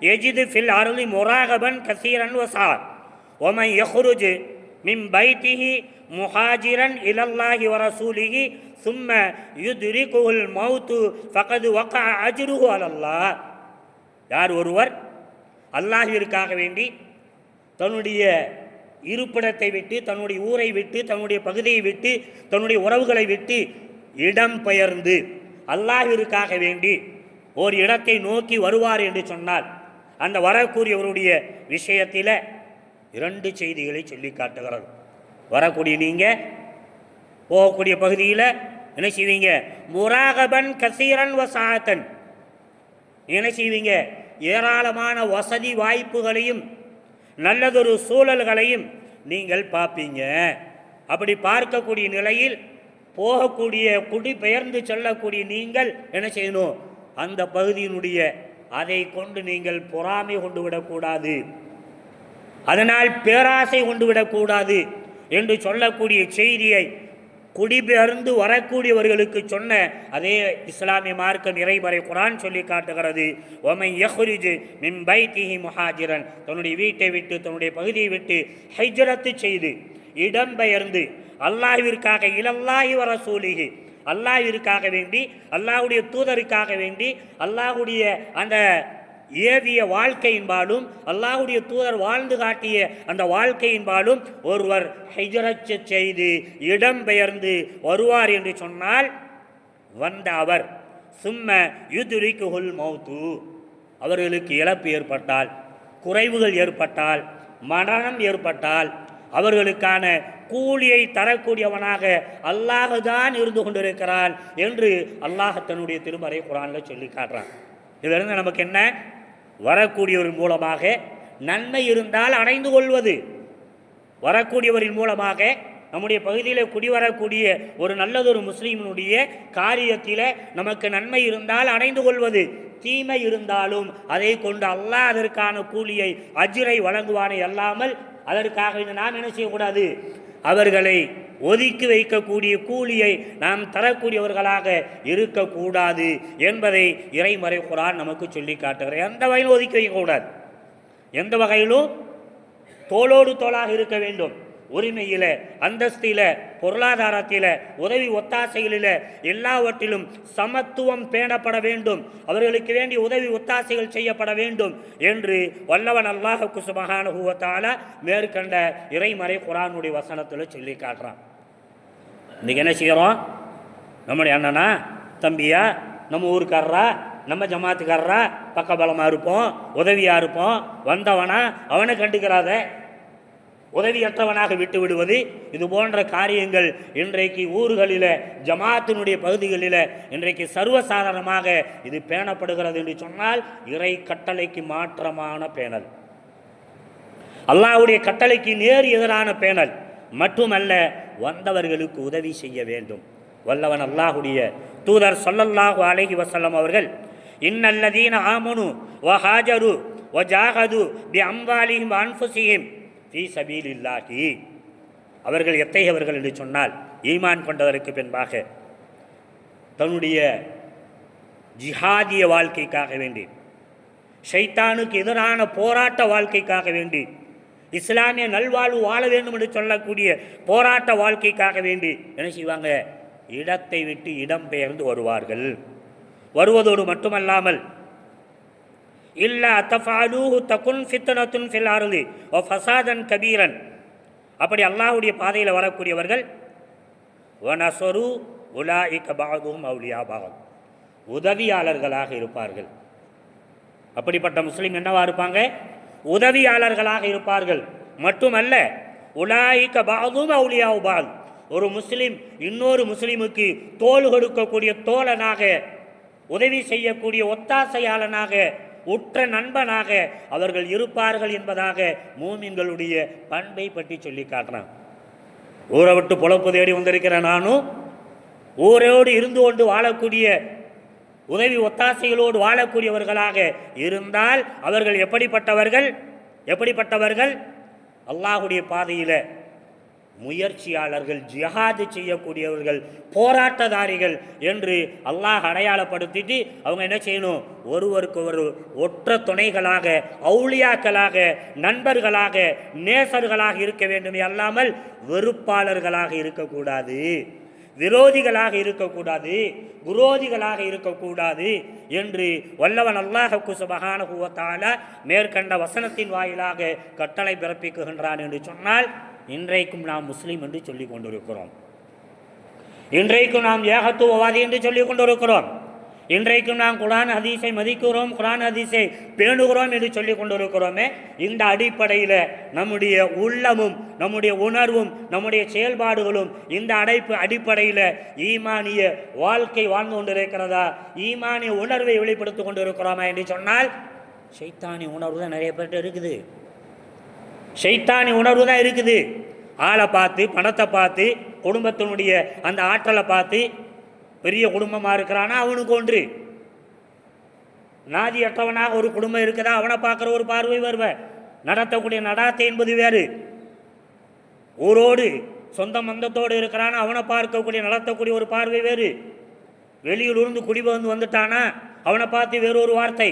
யஜிது ஃபில் அர்லி முராகபன் கஸீரன் வஸார் ஒமை யஹ்ருஜ் மின் பைத்திஹி முஹாஜிரன் இலல்லாஹி வ ரசூலிஹி சும்ம யுத்ரிகுல் மௌத்து ஃபகத் வகஅ அஜ்ருஹு அலல்லாஹ். யார் ஒருவர் அல்லாஹ்விற்காக வேண்டி தன்னுடைய இருப்பிடத்தை விட்டு, தன்னுடைய ஊரை விட்டு, தன்னுடைய பகுதியை விட்டு, தன்னுடைய உறவுகளை விட்டு இடம் பெயர்ந்து அல்லாஹ்விற்காக வேண்டி ஒரு இடத்தை நோக்கி வருவார் என்று சொன்னால், அந்த வரக்கூடியவருடைய விஷயத்தில் 2 செய்திகளை சொல்லி காட்டுகிறது. வரக்கூடிய நீங்கள் போகக்கூடிய பகுதியில் என்ன செய்வீங்க, முராகபன் கசீரன் வசாத்தன், என்ன செய்வீங்க, ஏராளமான வசதி வாய்ப்புகளையும் நல்லதொரு சூழல்களையும் நீங்கள் பார்ப்பீங்க. அப்படி பார்க்கக்கூடிய நிலையில் போகக்கூடிய குடிபெயர்ந்து செல்லக்கூடிய நீங்கள் என்ன செய்யணும், அந்த பகுதியினுடைய அதை கொண்டு நீங்கள் பொறாமை கொண்டு விடக்கூடாது, அதனால் பேராசை கொண்டு விடக்கூடாது என்று சொல்லக்கூடிய செய்தியை குடிபெயர்ந்து வரக்கூடியவர்களுக்கு சொன்ன அதே இஸ்லாமிய மார்க்கம் இறைமறை குர்ஆன் சொல்லி காட்டுகிறது. ஒமை யஹ்ருஜ் மின் பைத்திஹி முஹாஜிரன், தன்னுடைய வீட்டை விட்டு, தன்னுடைய பகுதியை விட்டு ஹிஜ்ரத்து செய்து இடம்பெயர்ந்து அல்லாஹ்விற்காக இலல்லாஹி வ ரசூலிஹி, அல்லாஹ்விற்காக வேண்டி, அல்லாஹ்வுடைய தூதருக்காக வேண்டி, அல்லாஹ்வுடைய அந்த ஏவிய வாழ்க்கையின்பாலும், அல்லாஹ்வுடைய தூதர் வாழ்ந்து காட்டிய அந்த வாழ்க்கையின்பாலும் ஒருவர் ஹிஜ்ரத் செய்து இடம்பெயர்ந்து வருவார் என்று சொன்னால், வந்த அவர் சும்ம யுதுரிக்குஹுல் மௌத்து, அவர்களுக்கு இழப்பு ஏற்பட்டால், குறைவுகள் ஏற்பட்டால், மரணம் ஏற்பட்டால் அவர்களுக்கான கூலியை தரக்கூடியவனாக அல்லாஹுதான் இருந்து கொண்டிருக்கிறான் என்று அல்லாஹ் தன்னுடைய திருமறை குர்ஆனில் சொல்லி காட்டுறான். இதிலிருந்து நமக்கு என்ன? வரக்கூடியவரின் மூலமாக நன்மை இருந்தால் அடைந்து கொள்வது, வரக்கூடியவரின் மூலமாக நம்முடைய பகுதியில் குடிவரக்கூடிய ஒரு நல்லதொரு முஸ்லீமினுடைய காரியத்தில் நமக்கு நன்மை இருந்தால் அடைந்து கொள்வது, தீமை இருந்தாலும் அதை கொண்டு அல்லாஹ் அதற்கான கூலியை அஜ்ரை வழங்குவானே அல்லாமல் அதற்காக நாம் என்ன செய்யக்கூடாது? அவர்களை ஒதுக்கி வைக்கக்கூடிய கூலியை நாம் தரக்கூடியவர்களாக இருக்கக்கூடாது என்பதை இறைமறை குர்ஆன் நமக்கு சொல்லி காட்டுகிறேன். எந்த வகையிலும் ஒதுக்கி வைக்கக்கூடாது, எந்த வகையிலும் தோளோடு தோளாக இருக்க வேண்டும். உரிமையில், அந்தஸ்தில், பொருளாதாரத்தில், உதவி ஒத்தாசைகளில் எல்லாவற்றிலும் சமத்துவம் பேணப்பட வேண்டும். அவர்களுக்கு வேண்டிய உதவி ஒத்தாசைகள் செய்யப்பட வேண்டும் என்று வல்லவன் அல்லாஹ் சுப்ஹானஹு வ தஆலா மேற்கண்ட இறைமறை குர்ஆனுடைய வசனத்தில் சொல்லி காட்டுறான். இன்றைக்கி என்ன செய்கிறோம்? நம்முடைய அண்ணனா, தம்பியா, நம்ம ஊருக்காரரா, நம்ம ஜமாத்துக்காரரா, பக்கபலமாக இருப்போம், உதவியாக இருப்போம், வந்தவனா அவனை கண்டுக்கிறாத, உதவியற்றவனாக விட்டு விடுவது, இது போன்ற காரியங்கள் இன்றைக்கு ஊர்களில், ஜமாத்தினுடைய பகுதிகளில் இன்றைக்கு சர்வசாதாரணமாக இது பேணப்படுகிறது என்று சொன்னால் இறை கட்டளைக்கு மாற்றமான பேணல், அல்லாஹ்வுடைய கட்டளைக்கு நேர் எதிரான பேணல் மட்டுமல்ல, வந்தவர்களுக்கு உதவி செய்ய வேண்டும். வல்லவன் அல்லாஹ்வுடைய தூதர் ஸல்லல்லாஹு அலைஹி வஸல்லம் அவர்கள் இன்னல்லதீன ஆமனு வ ஹாஜரு வ ஜாஹது பி அம்வாலிஹிம் வ அன்ஃபுஸிஹிம் ஃபீ சபீலில்லாஹி, அவர்கள் எத்தகையவர்கள் என்று சொன்னால், ஈமான் கொண்டதற்கு பின்பாக தன்னுடைய ஜிஹாதிய வாழ்க்கைக்காக வேண்டி, ஷைத்தானுக்கு எதிரான போராட்ட வாழ்க்கைக்காக வேண்டி, இஸ்லாமிய நல்வாழ்வு வாழ வேண்டும் என்று சொல்லக்கூடிய போராட்ட வாழ்க்கைக்காக வேண்டி என்ன செய்வாங்க? இடத்தை விட்டு இடம் பெயர்ந்து வருவார்கள். வருவதோடு மட்டுமல்லாமல் இல்லா தஃபாலூஹு தகுன் ஃபித்னத்துன் ஃபில் அர்தி வ ஃபஸாதன் கபீரன், அப்படி அல்லாஹ்வுடைய பாதையில் வரக்கூடியவர்கள் வ நஸரு உலாயிக பஅதுஹும் அவுலியா பஅத், உதவியாளர்களாக இருப்பார்கள். அப்படிப்பட்ட முஸ்லீம் என்னவா இருப்பாங்க? உதவியாளர்களாக இருப்பார்கள். மட்டுமல்ல, உலாயிக பஅதுஹும் அவுலியா பஅத், ஒரு முஸ்லீம் இன்னொரு முஸ்லீமுக்கு தோள் கொடுக்கக்கூடிய தோழனாக, உதவி செய்யக்கூடிய ஒத்தாசையாளனாக, உற்ற நண்பனாக அவர்கள் இருப்பார்கள் என்பதாக மூமின்களுடைய பண்பை பற்றி சொல்லி காட்டுறான். ஊரை விட்டு பொழப்பு தேடி வந்திருக்கிற நானும் ஊரோடு இருந்து கொண்டு வாழக்கூடிய, உதவி ஒத்தாசைகளோடு வாழக்கூடியவர்களாக இருந்தால் அவர்கள் எப்படிப்பட்டவர்கள்? அல்லாஹ்வுடைய பாதையில் முயற்சியாளர்கள், ஜிஹாது செய்யக்கூடியவர்கள், போராட்டதாரிகள் என்று அல்லாஹ் அடையாளப்படுத்திட்டு அவங்க என்ன செய்யணும்? ஒருவருக்கு ஒரு ஒற்ற துணைகளாக, அவுலியாக்களாக, நண்பர்களாக, நேசர்களாக இருக்க வேண்டுமே அல்லாமல் வெறுப்பாளர்களாக இருக்கக்கூடாது, விரோதிகளாக இருக்கக்கூடாது, குரோதிகளாக இருக்கக்கூடாது என்று வல்லவன் அல்லாஹ் சுப்ஹானஹு வ தஆலா மேற்கண்ட வசனத்தின் வாயிலாக கட்டளை பிறப்பிக்குகின்றான் என்று சொன்னால், இன்றைக்கும் நாம் முஸ்லீம் என்று சொல்லிக் கொண்டிருக்கிறோம். இன்றைக்கும் நாம் ஏகத்துவவாதி என்று சொல்லிக் கொண்டிருக்கிறோம். இன்றைக்கும் நாம் குர்ஆன் ஹதீஸை மதிக்கிறோம், குர்ஆன் ஹதீஸை பேணுகிறோம் என்று சொல்லிக் கொண்டிருக்கிறோமே. இந்த அடிப்படையில் நம்முடைய உள்ளமும், நம்முடைய உணர்வும், நம்முடைய செயல்பாடுகளும் இந்த அடிப்படையில் ஈமானிய வாழ்க்கை வாழ்ந்து கொண்டிருக்கிறதா, ஈமானிய உணர்வை வெளிப்படுத்திக் கொண்டிருக்கிறோமா என்று சொன்னால், ஷைத்தானிய உணர்வு தான் நிறைய பேர்கிட்ட இருக்குது. ஷைத்தானி உணர்வு தான் இருக்குது. ஆளை பார்த்து, பணத்தை பார்த்து, குடும்பத்தினுடைய அந்த ஆற்றலை பார்த்து, பெரிய குடும்பமாக இருக்கிறானா அவனுக்கு ஒன்று, நாதியற்றவனாக ஒரு குடும்பம் இருக்குதா அவனை பார்க்குற ஒரு பார்வை வருவேன். நடத்தக்கூடிய நடாத்தை என்பது வேறு. ஊரோடு சொந்த மந்தத்தோடு இருக்கிறானா அவனை பார்க்கக்கூடிய, நடத்தக்கூடிய ஒரு பார்வை வேறு. வெளியிலிருந்து குடிபெயர்ந்து வந்துட்டானா அவனை பார்த்து வேறொரு வார்த்தை.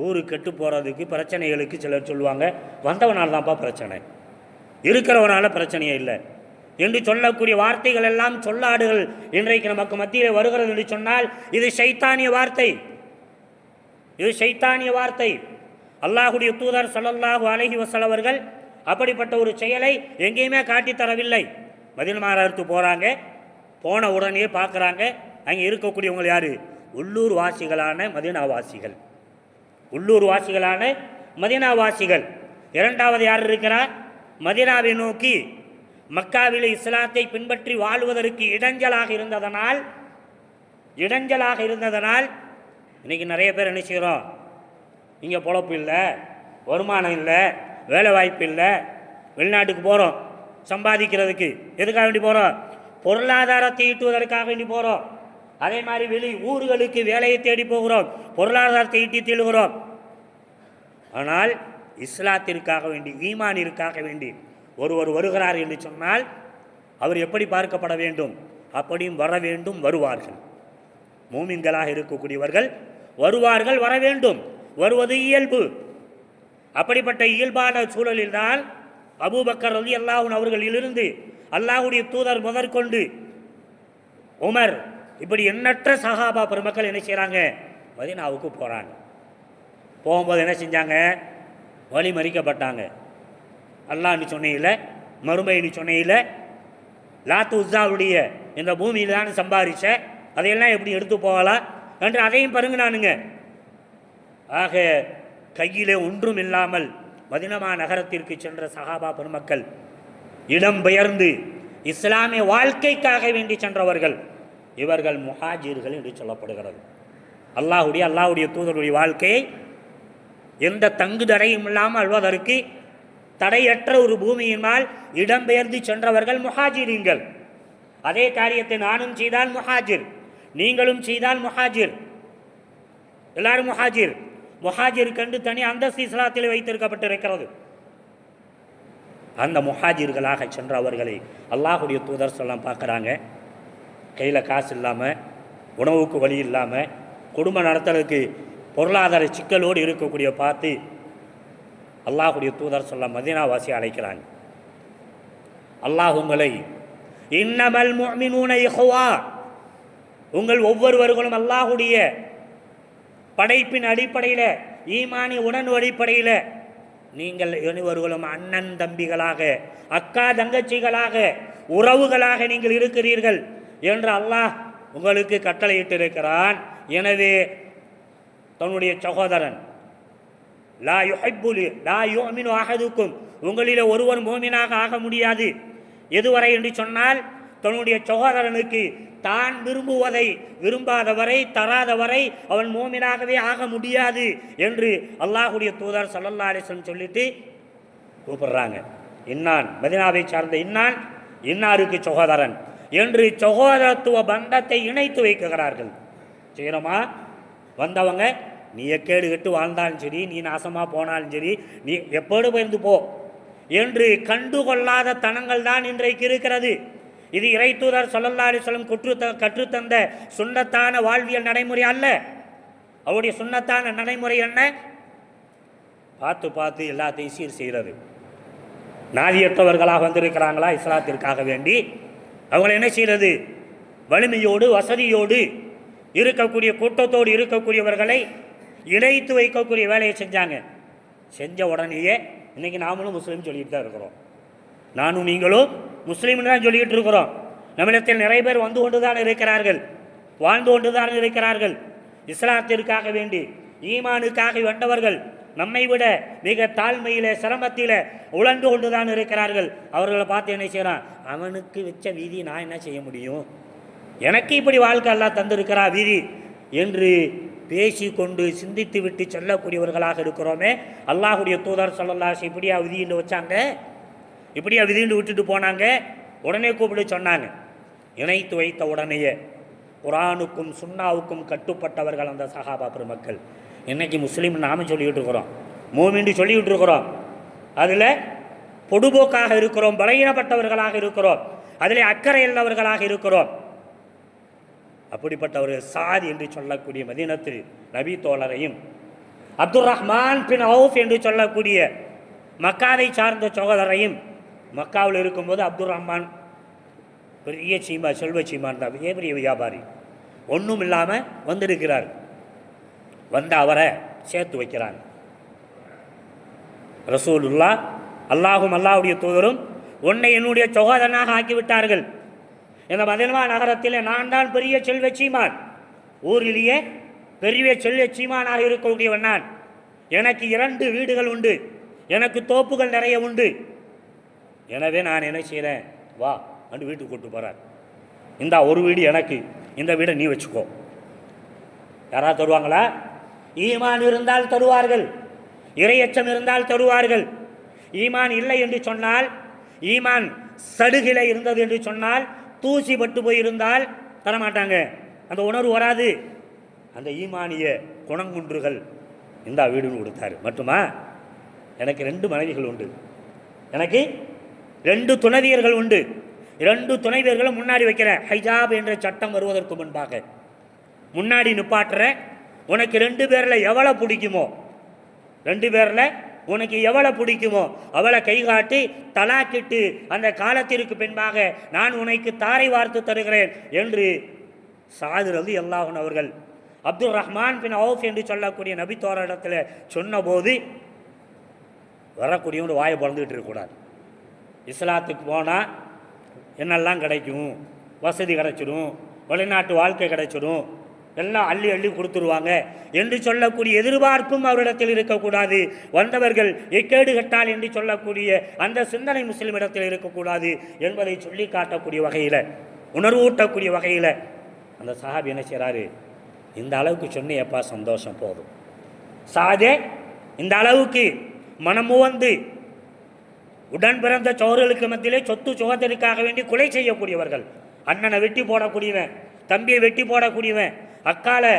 ஊரு கெட்டு போகிறதுக்கு, பிரச்சனைகளுக்கு சிலர் சொல்லுவாங்க, வந்தவனால் தான்ப்பா பிரச்சனை, இருக்கிறவனால பிரச்சனையே இல்லை என்று சொல்லக்கூடிய வார்த்தைகள் எல்லாம் சொல்லாடுகள் இன்றைக்கு நமக்கு மத்தியில் வருகிறது என்று சொன்னால் இது ஷைத்தானிய வார்த்தை, இது ஷைத்தானிய வார்த்தை. அல்லாஹ்வுடைய தூதர் ஸல்லல்லாஹு அலைஹி வஸல்லம் அவர்கள் அப்படிப்பட்ட ஒரு செயலை எங்கேயுமே காட்டித்தரவில்லை. மதீனாவுக்கு போகிறாங்க, போன உடனே பார்க்குறாங்க, அங்கே இருக்கக்கூடியவங்க யார்? உள்ளூர் வாசிகளான மதீனாவாசிகள். உள்ளூர் வாசிகளான மதீனாவாசிகள். இரண்டாவது யார் இருக்கிறார்? மதீனாவை நோக்கி மக்காவில் இஸ்லாத்தை பின்பற்றி வாழ்வதற்கு இடைஞ்சலாக இருந்ததனால் இன்றைக்கி நிறைய பேர் என்ன செய்கிறோம்? இங்கே பொழப்பு இல்லை, வருமானம் இல்லை, வேலை வாய்ப்பு இல்லை, வெளிநாட்டுக்கு போகிறோம் சம்பாதிக்கிறதுக்கு. எதுக்காக வேண்டி போகிறோம்? பொருளாதாரத்தை ஈட்டுவதற்காக வேண்டி போகிறோம். அதே மாதிரி வெளி ஊர்களுக்கு வேலையை தேடி போகிறோம், பொருளாதாரத்தை ஈட்டி தீழுகிறோம். ஆனால் இஸ்லாத்திற்காக வேண்டி, ஈமானிற்காக வேண்டி ஒருவர் வருகிறார் என்று சொன்னால் அவர் எப்படி பார்க்கப்பட வேண்டும்? அப்படியும் வர வேண்டும், வருவார்கள். மூமின்களாக இருக்கக்கூடியவர்கள் வருவார்கள், வர வேண்டும், வருவது இயல்பு. அப்படிப்பட்ட இயல்பான சூழலில்தான் அபூபக்கர் ரலியல்லாஹு அன்ஹு அவர்களிலிருந்து அல்லாஹ்வுடைய தூதர் முதற்கொண்டு உமர், இப்படி எண்ணற்ற சஹாபா பெருமக்கள் என்ன செய்கிறாங்க? மதீனாவுக்கு போகிறாங்க. போகும்போது என்ன செஞ்சாங்க? வழி மறிக்கப்பட்டாங்க. அல்லாஹ்னு சொன்னையில், மறுமைன்னு சொன்னையில், லாத்து உஸ்ஸாவுடைய இந்த பூமியில் தான் சம்பாதிச்ச அதையெல்லாம் எப்படி எடுத்து போகலாம் என்று அதையும் பருங்கினானுங்க. ஆக கையிலே ஒன்றும் இல்லாமல் மதீனா நகரத்திற்கு சென்ற சஹாபா பெருமக்கள், இடம்பெயர்ந்து இஸ்லாமிய வாழ்க்கைக்காக வேண்டி சென்றவர்கள், இவர்கள் முஹாஜிர்கள் என்று சொல்லப்படுகிறது. அல்லாஹ்வுடைய தூதருடைய வாழ்க்கையை எந்த தங்கு தடையும் இல்லாமல் அல்வதற்கு தடையற்ற ஒரு பூமியினால் இடம்பெயர்ந்து சென்றவர்கள் முஹாஜிரீன்கள். அதே காரியத்தை நானும் செய்தால் முஹாஜிர், நீங்களும் செய்தால் முஹாஜிர், எல்லாரும் முஹாஜிர். முஹாஜிர் கண்டு தனி அந்தஸ்து இஸ்லாத்தில் வைத்திருக்கப்பட்டிருக்கிறது. அந்த முஹாஜிர்களாக சென்றவர்களை அல்லாஹ்வுடைய தூதர் சொல்லலாம் பார்க்குறாங்க. கையில் காசு இல்லாமல், உணவுக்கு வழி இல்லாமல், குடும்பம் நடத்துறதுக்கு பொருளாதார சிக்கலோடு இருக்கக்கூடிய பார்த்து அல்லாஹ்வுடைய தூதர் சொல்ல மதீனாவாசி அழைக்கிறாங்க. அல்லாஹ் உங்களை இன்னமல் முஃமினூன இஹ்வா, உங்கள் ஒவ்வொருவர்களும் அல்லாஹ்வுடைய படைப்பின் அடிப்படையில், ஈமானி உணர்வு அடிப்படையில் நீங்கள் அனைவர்களும் அண்ணன் தம்பிகளாக, அக்கா தங்கச்சிகளாக, உறவுகளாக நீங்கள் இருக்கிறீர்கள் என்று அல்லாஹ் உங்களுக்கு கட்டளையிட்டிருக்கிறான். எனவே தன்னுடைய சகோதரன் லா யுமினு அஹதுக்கும், உங்களில் ஒருவர் மோமினாக ஆக முடியாது எதுவரை என்று சொன்னால், தன்னுடைய சகோதரனுக்கு தான் விரும்புவதை விரும்பாதவரை, தராதவரை அவன் மோமினாகவே ஆக முடியாது என்று அல்லாஹ்வுடைய தூதர் ஸல்லல்லாஹு அலைஹி வஸல்லம் சொல்லிட்டு கூப்பிடுறாங்க. இன்னான், மதீனாவை சார்ந்த இன்னான் இன்னாருக்கு சகோதரன் என்று சகோதரத்துவ பந்தத்தை இணைத்து வைக்கிறார்கள். செய்கிறோமா? வந்தவங்க நீ எக்கேடு கெட்டு வாழ்ந்தாலும் சரி, நீ நாசமாக போனாலும் சரி, நீ எப்போடு போயிருந்து போ என்று கண்டுகொள்ளாத தனங்கள் தான் இன்றைக்கு இருக்கிறது. இது இறை தூதர் ஸல்லல்லாஹு அலைஹி வஸல்லம் கற்றுத்தந்த சுன்னத்தான வாழ்வியல் நடைமுறை அல்ல. அவருடைய சுன்னத்தான நடைமுறை என்ன? பார்த்து பார்த்து எல்லாத்தையும் சீர் செய்கிறது. நாதியற்றவர்களாக வந்திருக்கிறாங்களா இஸ்லாத்திற்காக வேண்டி, அவங்களை என்ன செய்கிறது? வலிமையோடு வசதியோடு இருக்கக்கூடிய கூட்டத்தோடு இருக்கக்கூடியவர்களை இணைத்து வைக்கக்கூடிய வேலையை செஞ்சாங்க. செஞ்ச உடனேயே இன்றைக்கி நாமளும் முஸ்லீம் சொல்லிட்டு தான் இருக்கிறோம். நானும் நீங்களும் முஸ்லீம்னு தான் சொல்லிக்கிட்டு இருக்கிறோம். நம்மிடத்தில் நிறைய பேர் வந்து கொண்டு தான் இருக்கிறார்கள், வாழ்ந்து கொண்டு தான் இருக்கிறார்கள். இஸ்லாத்திற்காக வேண்டி, ஈமானுக்காக வென்றவர்கள் நம்மை விட மிக தாழ்மையில், சிரமத்தில் உழந்து கொண்டு தான் இருக்கிறார்கள். அவர்களை பார்த்து என்ன செய்கிறான்? அவனுக்கு வச்ச விதி நான் என்ன செய்ய முடியும், எனக்கு இப்படி வாழ்க்கை எல்லாம் தந்திருக்கிறா விதி என்று பேசிக்கொண்டு சிந்தித்து விட்டு செல்லக்கூடியவர்களாக இருக்கிறோமே. அல்லாஹ்வுடைய தூதர் ஸல்லல்லாஹு அலைஹி வஸல்லம் இப்படியா விதின்னு வச்சாங்க, இப்படியா விதின்னு விட்டுட்டு போனாங்க. உடனே கூப்பிட்டு சொன்னாங்க. இணைத்து வைத்த உடனேயே குர்ஆனுக்கும் சுன்னாவுக்கும் கட்டுப்பட்டவர்கள் அந்த சஹாபா பெருமக்கள். இன்றைக்கி முஸ்லீம் நாம சொல்லிக்கிட்டு இருக்கிறோம், மூமின்னு சொல்லிக்கிட்டு இருக்கிறோம். அதில் பொடுபோக்காக இருக்கிறோம், பலகீனப்பட்டவர்களாக இருக்கிறோம், அதில் அக்கறை உள்ளவர்களாக இருக்கிறோம். அப்படிப்பட்டவர்கள் சாதி என்று சொல்லக்கூடிய மதீனத்தில் நபி தோழரையும், அப்துர் ரஹ்மான் பின் அவுஃப் என்று சொல்லக்கூடிய மக்காவை சார்ந்த சகோதரையும், மக்காவில் இருக்கும்போது அப்துர் ரஹ்மான் பெரிய சீமா, செல்வ சீமான் தான், பெரிய வியாபாரி, ஒன்றும் இல்லாமல் வந்திருக்கிறார். வந்து அவரை சேர்த்து வைக்கிறாங்க. ரசூலுல்லாஹ் அல்லாஹும் அல்லாஹ்வுடைய தூதரும் உன்னை என்னுடைய சகோதரனாக ஆக்கிவிட்டார்கள், இந்த மதினா நகரத்தில் நான் தான் பெரிய செல்வ சீமான், ஊரிலேயே பெரிய செல்வ சீமானாக இருக்கக்கூடியவன் நான். எனக்கு 2 வீடுகள் உண்டு, எனக்கு தோப்புகள் நிறைய உண்டு. எனவே நான் என்ன செய்கிறேன், வா அண்டு வீட்டுக்கு கூட்டு போகிறார். இந்த ஒரு வீடு எனக்கு, இந்த வீடை நீ வச்சுக்கோ. யாராவது தருவாங்களா? ஈமான் இருந்தால் தருவார்கள், இறையச்சம் இருந்தால் தருவார்கள். ஈமான் இல்லை என்று சொன்னால், ஈமான் சடுகில இருந்தது என்று சொன்னால், தூசி பட்டு போயிருந்தால் தரமாட்டாங்க, அந்த உணர்வு வராது. அந்த ஈமானிய குணங்குன்றுகள் இந்த வீடுன்னு கொடுத்தாரு. மட்டுமா, எனக்கு 2 மனைவிகள் உண்டு, எனக்கு 2 துணைவியர்கள் உண்டு. 2 துணைவியர்களும் முன்னாடி வைக்கிறேன். ஹைஜாப் என்ற சட்டம் வருவதற்கு முன்பாக முன்னாடி நிப்பாட்டுற. உனக்கு 2 பேரில் எவ்வளோ பிடிக்குமோ, 2 பேரில் உனக்கு எவ்வளோ பிடிக்குமோ அவளை கைகாட்டி தலாக்கிட்டு அந்த காலத்திற்கு பின்பாக நான் உனக்கு தாரை வார்த்து தருகிறேன் என்று சாது ரலியல்லாஹு அன்ஹு அவர்கள் அப்துல் ரஹ்மான் பின் அவுஃப் என்று சொல்லக்கூடிய நபித்தோரிடத்தில் சொன்னபோது, வரக்கூடியவங்க வாயை பிறந்துக்கிட்டு இருக்கக்கூடாது. இஸ்லாத்துக்கு போனால் என்னெல்லாம் கிடைக்கும், வசதி கிடைச்சிடும், வெளிநாட்டு வாழ்க்கை கிடைச்சிடும், எல்லாம் அள்ளி அள்ளி கொடுத்துருவாங்க என்று சொல்லக்கூடிய எதிர்பார்ப்பும் அவரிடத்தில் இருக்கக்கூடாது. வந்தவர்கள் எக்கேடு கட்டால் என்று சொல்லக்கூடிய அந்த சிந்தனை முஸ்லிமிடத்தில் இருக்கக்கூடாது என்பதை சொல்லி காட்டக்கூடிய வகையில், உணர்வூட்டக்கூடிய வகையில் அந்த சஹாபி என்ன செய்கிறாரு, இந்த அளவுக்கு சொன்னியப்பா சந்தோஷம் போதும். சாதே இந்த அளவுக்கு மனமு வந்து உடன் பிறந்த சோழர்களுக்கு மத்தியிலே சொத்து சுகத்திற்காக வேண்டி கொலை செய்யக்கூடியவர்கள், அண்ணனை வெட்டி போடக்கூடியவன், தம்பியை வெட்டி போடக்கூடியவன், அக்காலை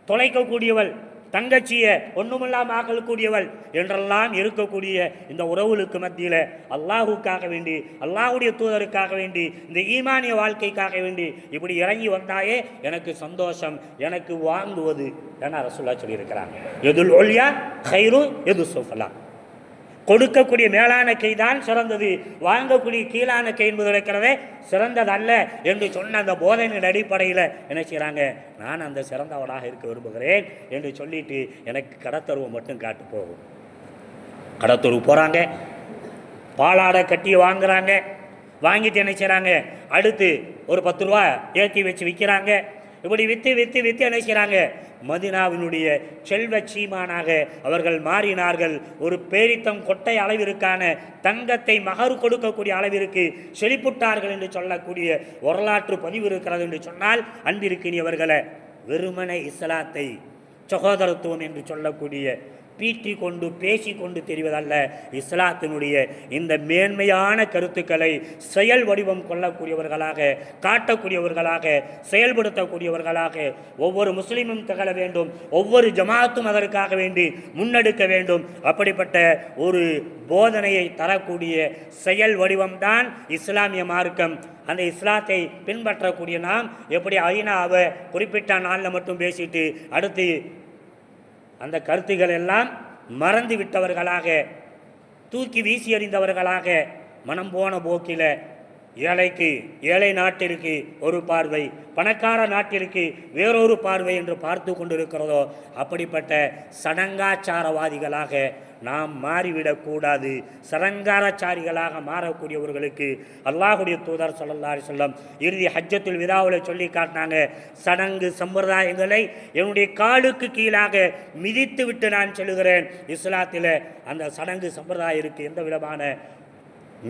தொலைக்கக்கூடியவள், தங்கச்சியை ஒன்றுமில்லாமல் ஆக்கக்கூடியவள் என்றெல்லாம் இருக்கக்கூடிய இந்த உறவுகளுக்கு மத்தியில் அல்லாஹுக்காக வேண்டி, அல்லாஹுடைய தூதருக்காக வேண்டி, இந்த ஈமானிய வாழ்க்கைக்காக வேண்டி இப்படி இறங்கி வந்தாயே எனக்கு சந்தோஷம், எனக்கு வாங்குவது என ரசூலுல்லாஹ் சொல்லியிருக்கிறாங்க. எதுல் ஒல்யா ஹைரு எது சுஃபலா, கொடுக்கக்கூடிய மேலான கைதான் சிறந்தது, வாங்கக்கூடிய கீழான கை என்பது இருக்கிறதே சிறந்ததல்ல என்று சொன்ன அந்த போதனையின் அடிப்படையில் என்ன செய்கிறாங்க, நான் அந்த சிறந்தவனாக இருக்க விரும்புகிறேன் என்று சொல்லிட்டு எனக்கு கடத்தருவை மட்டும் காட்டு போகும். கடத்தருவு போகிறாங்க, பாலாடை கட்டி வாங்குறாங்க, வாங்கிட்டு என்ன செய்கிறாங்க, அடுத்து ஒரு 10 ரூபா ஏற்றி வச்சு விற்கிறாங்க. இப்படி விற்று விற்று விற்று என்ன செய்கிறாங்க, மதினாவினுடைய செல்வ சீமானாக அவர்கள் மாறினார்கள். ஒரு பேரித்தம் கொட்டை அளவிற்கான தங்கத்தை மகரு கொடுக்கக்கூடிய அளவிற்கு செழிப்புட்டார்கள் என்று சொல்லக்கூடிய வரலாற்று பதிவு இருக்கிறது என்று சொன்னால், அன்பிற்கினியவர்களை வெறுமனை இஸ்லாத்தை சகோதரத்துவம் என்று சொல்லக்கூடிய பீற்றி கொண்டு பேசி கொண்டு தெரிவதல்ல, இஸ்லாத்தினுடைய இந்த மேன்மையான கருத்துக்களை செயல் வடிவம் கொள்ளக்கூடியவர்களாக, காட்டக்கூடியவர்களாக, செயல்படுத்தக்கூடியவர்களாக ஒவ்வொரு முஸ்லீமும் திகழ வேண்டும். ஒவ்வொரு ஜமாத்தும் அதற்காக வேண்டி முன்னெடுக்க வேண்டும். அப்படிப்பட்ட ஒரு போதனையை தரக்கூடிய செயல் வடிவம்தான் இஸ்லாமிய மார்க்கம். அந்த இஸ்லாத்தை பின்பற்றக்கூடிய நாம் எப்படி ஐநாவை குறிப்பிட்ட நாளில் மட்டும் பேசிட்டு அடுத்து அந்த கருத்துக்கள் எல்லாம் மறந்து விட்டவர்களாக, தூக்கி வீசி எறிந்தவர்களாக, மனம் போன போக்கில் ஏழைக்கு ஏழை நாட்டிற்கு ஒரு பார்வை, பணக்கார நாட்டிற்கு வேறொரு பார்வை என்று பார்த்து கொண்டிருக்கிறதோ அப்படிப்பட்ட சடங்காச்சாரவாதிகளாக நாம் மாறிவிடக்கூடாது. சடங்காரச்சாரிகளாக மாறக்கூடியவர்களுக்கு அல்லாஹுடைய தூதர் ஸல்லல்லாஹு அலைஹி வஸல்லம் இறுதி ஹஜ்ஜத்துல் விதாவில் சொல்லி காட்டினாங்க, சடங்கு சம்பிரதாயங்களை என்னுடைய காலுக்கு கீழாக மிதித்து விட்டு நான் சொல்லுகிறேன். இஸ்லாத்தில் அந்த சடங்கு சம்பிரதாயத்திற்கு எந்த விதமான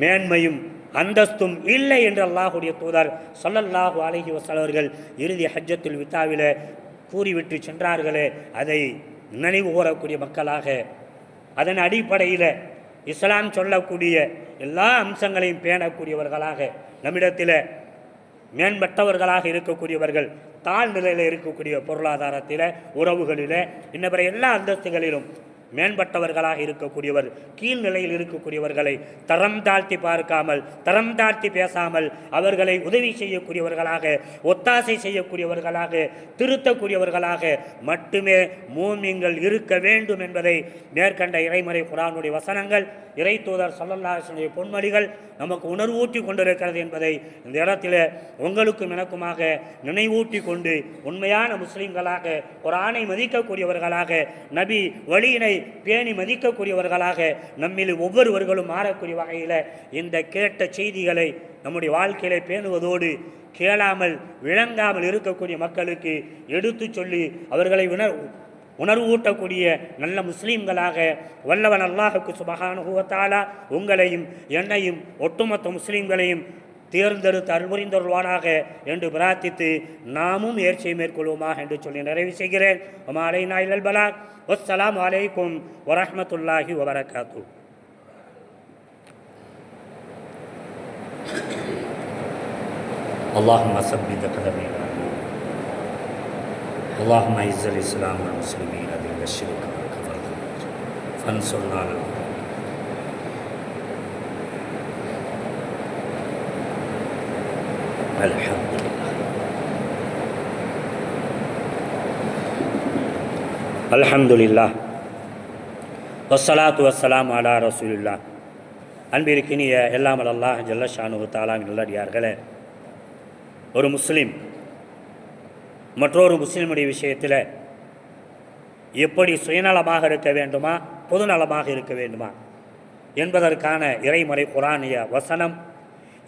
மேன்மையும் அந்தஸ்தும் இல்லை என்று அல்லாஹுடைய தூதர் ஸல்லல்லாஹு அலைஹி வஸல்லம் அவர்கள் இறுதி ஹஜ்ஜத்துல் விதாவில் கூறிவிட்டு சென்றார்களே, அதை நினைவு கூறக்கூடிய மக்களாக, அதன் அடிப்படையில் இஸ்லாம் சொல்லக்கூடிய எல்லா அம்சங்களையும் பேணக்கூடியவர்களாக, நம்மிடத்தில் மேம்பட்டவர்களாக இருக்கக்கூடியவர்கள், தாழ்நிலையில் இருக்கக்கூடிய பொருளாதாரத்தில், உறவுகளில், இன்ன பிற எல்லா அந்தஸ்துகளிலும் மேம்பட்டவர்களாக இருக்கக்கூடியவர், கீழ்நிலையில் இருக்கக்கூடியவர்களை தரம் தாழ்த்தி பார்க்காமல், தரம் தாழ்த்தி பேசாமல், அவர்களை உதவி செய்யக்கூடியவர்களாக, ஒத்தாசை செய்யக்கூடியவர்களாக, திருத்தக்கூடியவர்களாக மட்டுமே மூமின்கள் இருக்க வேண்டும் என்பதை மேற்கண்ட இறைமறை குர்ஆனுடைய வசனங்கள் இறை தூதர் ஸல்லல்லாஹு அலைஹி வஸல்லம் பொன்மொழிகள் நமக்கு உணர்வூட்டி கொண்டிருக்கிறது என்பதை இந்த இடத்துல உங்களுக்கும் எனக்குமாக நினைவூட்டி கொண்டு உண்மையான முஸ்லீம்களாக குர்ஆனை மதிக்கக்கூடியவர்களாக நபி வழியினை பேணி மதிக்கக்கூடியவர்களாக நம்மில் ஒவ்வொருவர்களும் மாறக்கூடிய வகையில் இந்த கேட்ட செய்திகளை நம்முடைய வாழ்க்கையில பேணுவதோடு கேளாமல் விளங்காமல் இருக்கக்கூடிய மக்களுக்கு எடுத்து சொல்லி அவர்களை உணர்வூட்டக்கூடிய நல்ல முஸ்லீம்களாக வல்லவன் அல்லாஹுக்கு சுப்ஹானஹு வ தஆலா உங்களையும் என்னையும் ஒட்டுமொத்த முஸ்லீம்களையும் தேர்ந்தெடுத்து அருள்புரிந்தருள்வானாக என்று பிரார்த்தித்து நாமும் முயற்சியை மேற்கொள்வோமாக என்று சொல்லி நிறைவு செய்கிறேன். வமா அலைனா இல்லல் பலாக். வஸ்ஸலாமு அலைக்கும் வரஹ்மத்துல்லாஹி வபரகாத்துஹு. اللهم ثبت قدمينا اللهم اعز الاسلام والمسلمين اذل الشرك والكفر فانصرنا على الحمد لله الحمد لله والصلاة والسلام على رسول الله. அன்பிற்கினிய எல்லாம் அல்லாஹ் ஜல்ல ஷானுஹு தஆலாவின் நல்லடியார்களே, ஒரு முஸ்லீம் மற்றொரு முஸ்லீமுடைய விஷயத்தில் எப்படி சுயநலமாக இருக்க வேண்டுமா பொதுநலமாக இருக்க வேண்டுமா என்பதற்கான இறைமறை குர்ஆனிய வசனம்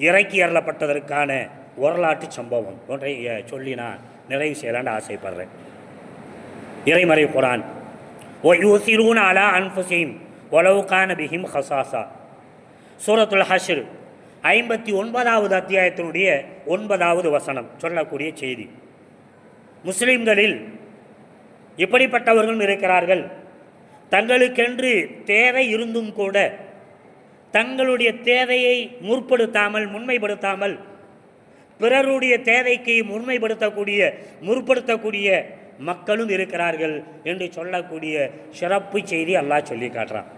இறக்கி அருளப்பட்டதற்கான வரலாற்று சம்பவம் ஒன்றை சொல்லி நான் நிறைவு செய்யலான்னு ஆசைப்படுறேன். இறைமறை குர்ஆன் வயூசிரூன அலா அன்ஃபுஸிஹிம் வலவ் கான பிஹிம் ஹஸாஸா, சூரத்துல் ஹஷ்ர் 59வது அத்தியாயத்தினுடைய 9வது வசனம் சொல்லக்கூடிய செய்தி. முஸ்லிம்களில் இப்படிப்பட்டவர்களும் இருக்கிறார்கள், தங்களுக்கென்று தேவை இருந்தும் கூட தங்களுடைய தேவையை முற்படுத்தாமல் பிறருடைய தேவைக்கு முற்படுத்தக்கூடிய மக்களும் இருக்கிறார்கள் என்று சொல்லக்கூடிய சிறப்பு செய்தி அல்லாஹ் சொல்லி காட்டுறான்.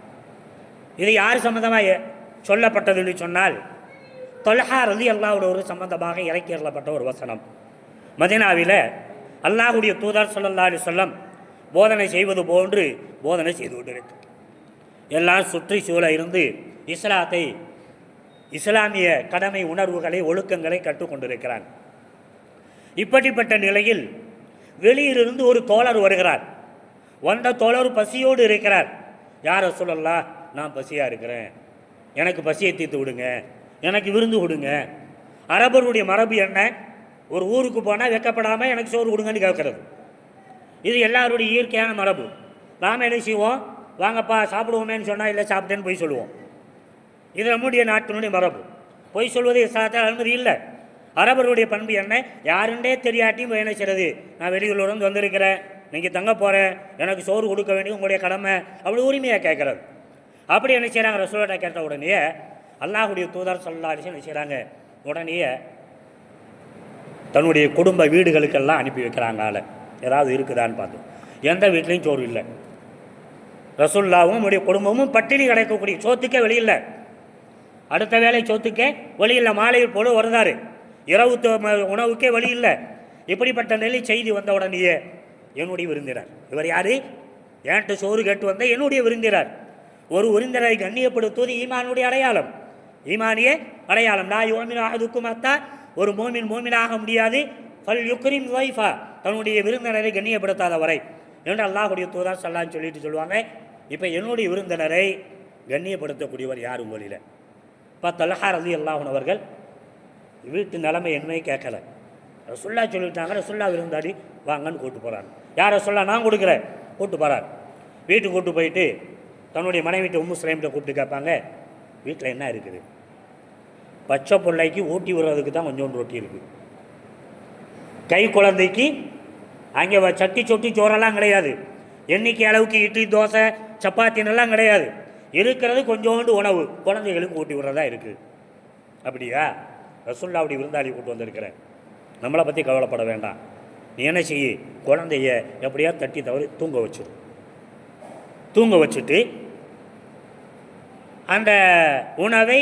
இது யார் சம்பந்தமாக சொல்லப்பட்டது என்று சொன்னால் தொல்ஹா ரலியல்லாஹு அன்ஹு சம்பந்தமாக இறக்கி அருளப்பட்ட ஒரு வசனம். மதீனாவில் அல்லாஹ்வுடைய தூதர் ஸல்லல்லாஹு அலைஹி வஸல்லம் போதனை செய்வது போன்று போதனை செய்து கொண்டிருக்கு. எல்லாம் சுற்றி சூழ இருந்து இஸ்லாமிய கடமை உணர்வுகளை ஒழுக்கங்களை கற்றுக்கொண்டிருக்கிறார். இப்படிப்பட்ட நிலையில் வெளியிலிருந்து ஒரு தோழர் வருகிறார். வந்த தோழர் பசியோடு இருக்கிறார். யார் ரசூலல்லாஹ், நான் பசியாக இருக்கிறேன், எனக்கு பசியை தீர்த்து விடுங்க, எனக்கு விருந்து கொடுங்க. அரபருடைய மரபு என்ன, ஒரு ஊருக்கு போனால் வெக்கப்படாமல் எனக்கு சோறு கொடுங்கன்னு கேட்கறது. இது எல்லாருடைய இயற்கையான மரபு. நாம் என்ன செய்வோம், வாங்கப்பா சாப்பிடுவோமேன்னு சொன்னால் இல்லை சாப்பிட்டேன்னு போய் சொல்லுவோம். இது நம்முடைய நாட்டினுடைய மரபு. பொய் சொல்வது இஸ்லாத்தால் அனுமதி இல்லை. அரபருடைய பண்பு என்ன, யாருண்டே தெரியாட்டியும் என்ன செய்கிறது, நான் வெளியூர்லேருந்து வந்திருக்கிறேன், நீங்கள் தங்க போகிறேன், எனக்கு சோறு கொடுக்க வேண்டிய உங்களுடைய கடமை, அவ்வளோ உரிமையாக கேட்குறது. அப்படி என்ன செய்கிறாங்க, ரசூலுல்லாஹ் கேட்ட உடனே அல்லாஹ்வுடைய தூதர் ஸல்லல்லாஹு அலைஹி வஸல்லம் என்ன செய்கிறாங்க, உடனே தன்னுடைய குடும்ப வீடுகளுக்கெல்லாம் அனுப்பி வைக்கிறாங்க. ஆளை ஏதாவது இருக்குதான்னு பார்த்து எந்த வீட்லேயும் சோறு இல்லை. ரசூலுல்லாஹ்வும் நம்முடைய குடும்பமும் பட்டினி கிடைக்கக்கூடிய, சோத்துக்கே வெளியில், அடுத்த வேலை சோத்துக்கே வெளியில், மாலையில் போல வருதாரு, இரவு உணவுக்கே வழி இல்லை. இப்படிப்பட்ட நிலை செய்தி வந்த உடனேயே என்னுடைய விருந்தினர், இவர் யார், ஏன்ட்டு சோறு கேட்டு வந்த என்னுடைய விருந்தினர். ஒரு விருந்தினரை கண்ணியப்படுத்துவது ஈமானுடைய அடையாளம், ஈமானிய அடையாளம். லா யுமினு அஹதுக்கும் ஹத்தா, ஒரு மோமினாக முடியாது, ஃபல் யுக்ரிம் தைஃபா, தன்னுடைய விருந்தினரை கண்ணியப்படுத்தாத வரை என்று அல்லாஹ்வுடைய தூதர் ஸல்லல்லாஹு சொல்லிட்டு சொல்லுவாங்க. இப்போ என்னுடைய விருந்தினரை கண்ணியப்படுத்தக்கூடியவர் யார் உங்களில்? இப்போ தொல்ஹா ரலியல்லாஹு அன்ஹு அவர்கள் வீட்டு நிலைமை என்னமே கேட்கல, ரசூலுல்லாஹ் சொல்லிட்டாங்க, ரசூலுல்லாஹ் விருந்தாடி வாங்கன்னு கூப்பிட்டு போகிறார். யார் ரசூலுல்லாஹ், நான் கொடுக்குறேன், கூப்பிட்டு போகிறார். வீட்டுக்கு கூப்பிட்டு போயிட்டு தன்னுடைய மனைவிட்டு உம்மு சுலைம்கிட்ட கூப்பிட்டு கேட்பாங்க, வீட்டில் என்ன இருக்குது? பச்சை பிள்ளைக்கு ஊட்டி விடுறதுக்கு தான் கொஞ்சோண்டு ரொட்டி இருக்குது, கை குழந்தைக்கு அங்கே சட்டி சொட்டி சோறெல்லாம் கிடையாது, எண்ணிக்கை அளவுக்கு இட்லி தோசை சப்பாத்தினெல்லாம் கிடையாது, இருக்கிறது கொஞ்சோண்டு உணவு குழந்தைகளுக்கு ஊட்டி விடுறதா இருக்குது. அப்படியா? ரசூலுல்லாஹ்வுடைய விருந்தாளி கூட்டு வந்திருக்கிறேன், நம்மளை பற்றி கவலைப்பட வேண்டாம், நீ என்ன செய்ய, குழந்தைய எப்படியா தட்டி தவறி தூங்க வச்சுட்டு அந்த உணவை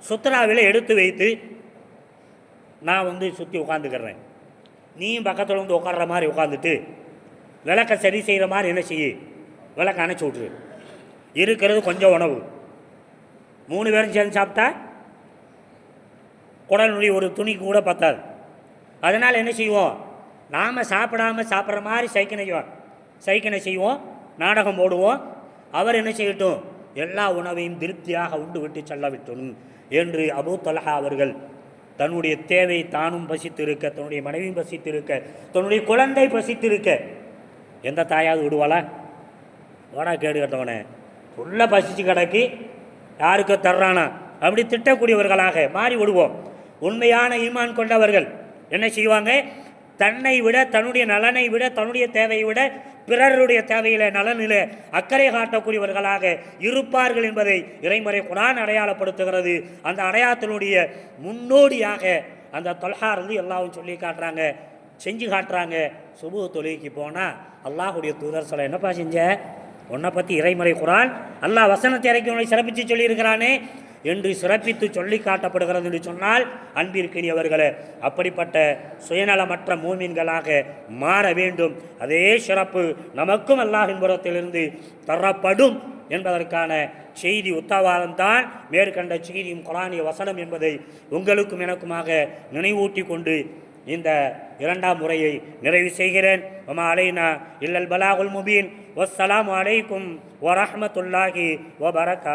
சுத்ராவில் எடுத்து வைத்து நான் சுற்றி உட்காந்துக்கிறேன், நீயும் பக்கத்தில் உட்கார்ற மாதிரி உட்காந்துட்டு விளக்கை சரி செய்கிற மாதிரி என்ன செய்ய, விளக்கை அணைச்சி விட்ரு, இருக்கிறது கொஞ்சம் உணவு, 3 பேரும் சேர்ந்து சாப்பிட்டா குடலுடைய ஒரு துணிக்கு கூட பத்தாது. அதனால் என்ன செய்வோம், நாம் சாப்பிட்ற மாதிரி சைக்கினை செய்வோம், நாடகம் போடுவோம். அவர் என்ன செய்யட்டும், எல்லா உணவையும் திருப்தியாக உண்டு விட்டு செல்ல விட்டணும் என்று அபூ தல்ஹா அவர்கள் தன்னுடைய தேவை தானும் பசித்திருக்க, தன்னுடைய மனைவியும் பசித்திருக்க, தன்னுடைய குழந்தை பசித்திருக்க, எந்த தாயாவது விடுவாளா? ஓடா கேடு கட்டவனே, ஃபுல்ல பசிச்சு கிடக்கு, யாருக்கு தர்றானா அப்படி திட்டக்கூடியவர்களாக மாறி விடுவோம். உண்மையான ஈமான் கொண்டவர்கள் என்ன செய்வாங்க, தன்னை விட, தன்னுடைய நலனை விட, தன்னுடைய தேவையை விட பிறருடைய தேவையில் நலனில் அக்கறை காட்டக்கூடியவர்களாக இருப்பார்கள் என்பதை இறைமறை குர்ஆன் அடையாளப்படுத்துகிறது. அந்த அடையாளத்தினுடைய முன்னோடியாக அந்த தொல்ஹா இருந்து எல்லாரும் சொல்லி காட்டுறாங்க, செஞ்சு காட்டுறாங்க. சுபு தொழுகைக்கு போனால் அல்லாஹுடைய தூதர் சொல்ல, என்னப்பா செஞ்ச, உன்னை பற்றி இறைமறை குர்ஆன் அல்லாஹ் வசனத்தை இறக்கி உன்னை சிறப்பித்து சொல்லியிருக்கிறானே என்று சிறப்பித்து சொல்லி காட்டப்படுகிறது என்று சொன்னால், அன்பிற்கினியவர்களே, அப்படிப்பட்ட சுயநலமற்ற மூமின்களாக மாற வேண்டும். அதே சிறப்பு நமக்கும் அல்லாஹ்வின் புறத்திலிருந்து தரப்படும் என்பதற்கான செய்தி உத்தரவாதம்தான் மேற்கண்ட செய்தியும் குர்ஆனிய வசனம் என்பதை உங்களுக்கும் எனக்குமாக நினைவூட்டி கொண்டு இந்த 2ஆம் முறையை நிறைவு செய்கிறேன். வமா அலைனா இல்லல் பலாகுல் முபீன். வஸ்ஸலாமு அலைக்கும் வரஹ்மத்துல்லாஹி வபரகாத்துஹு.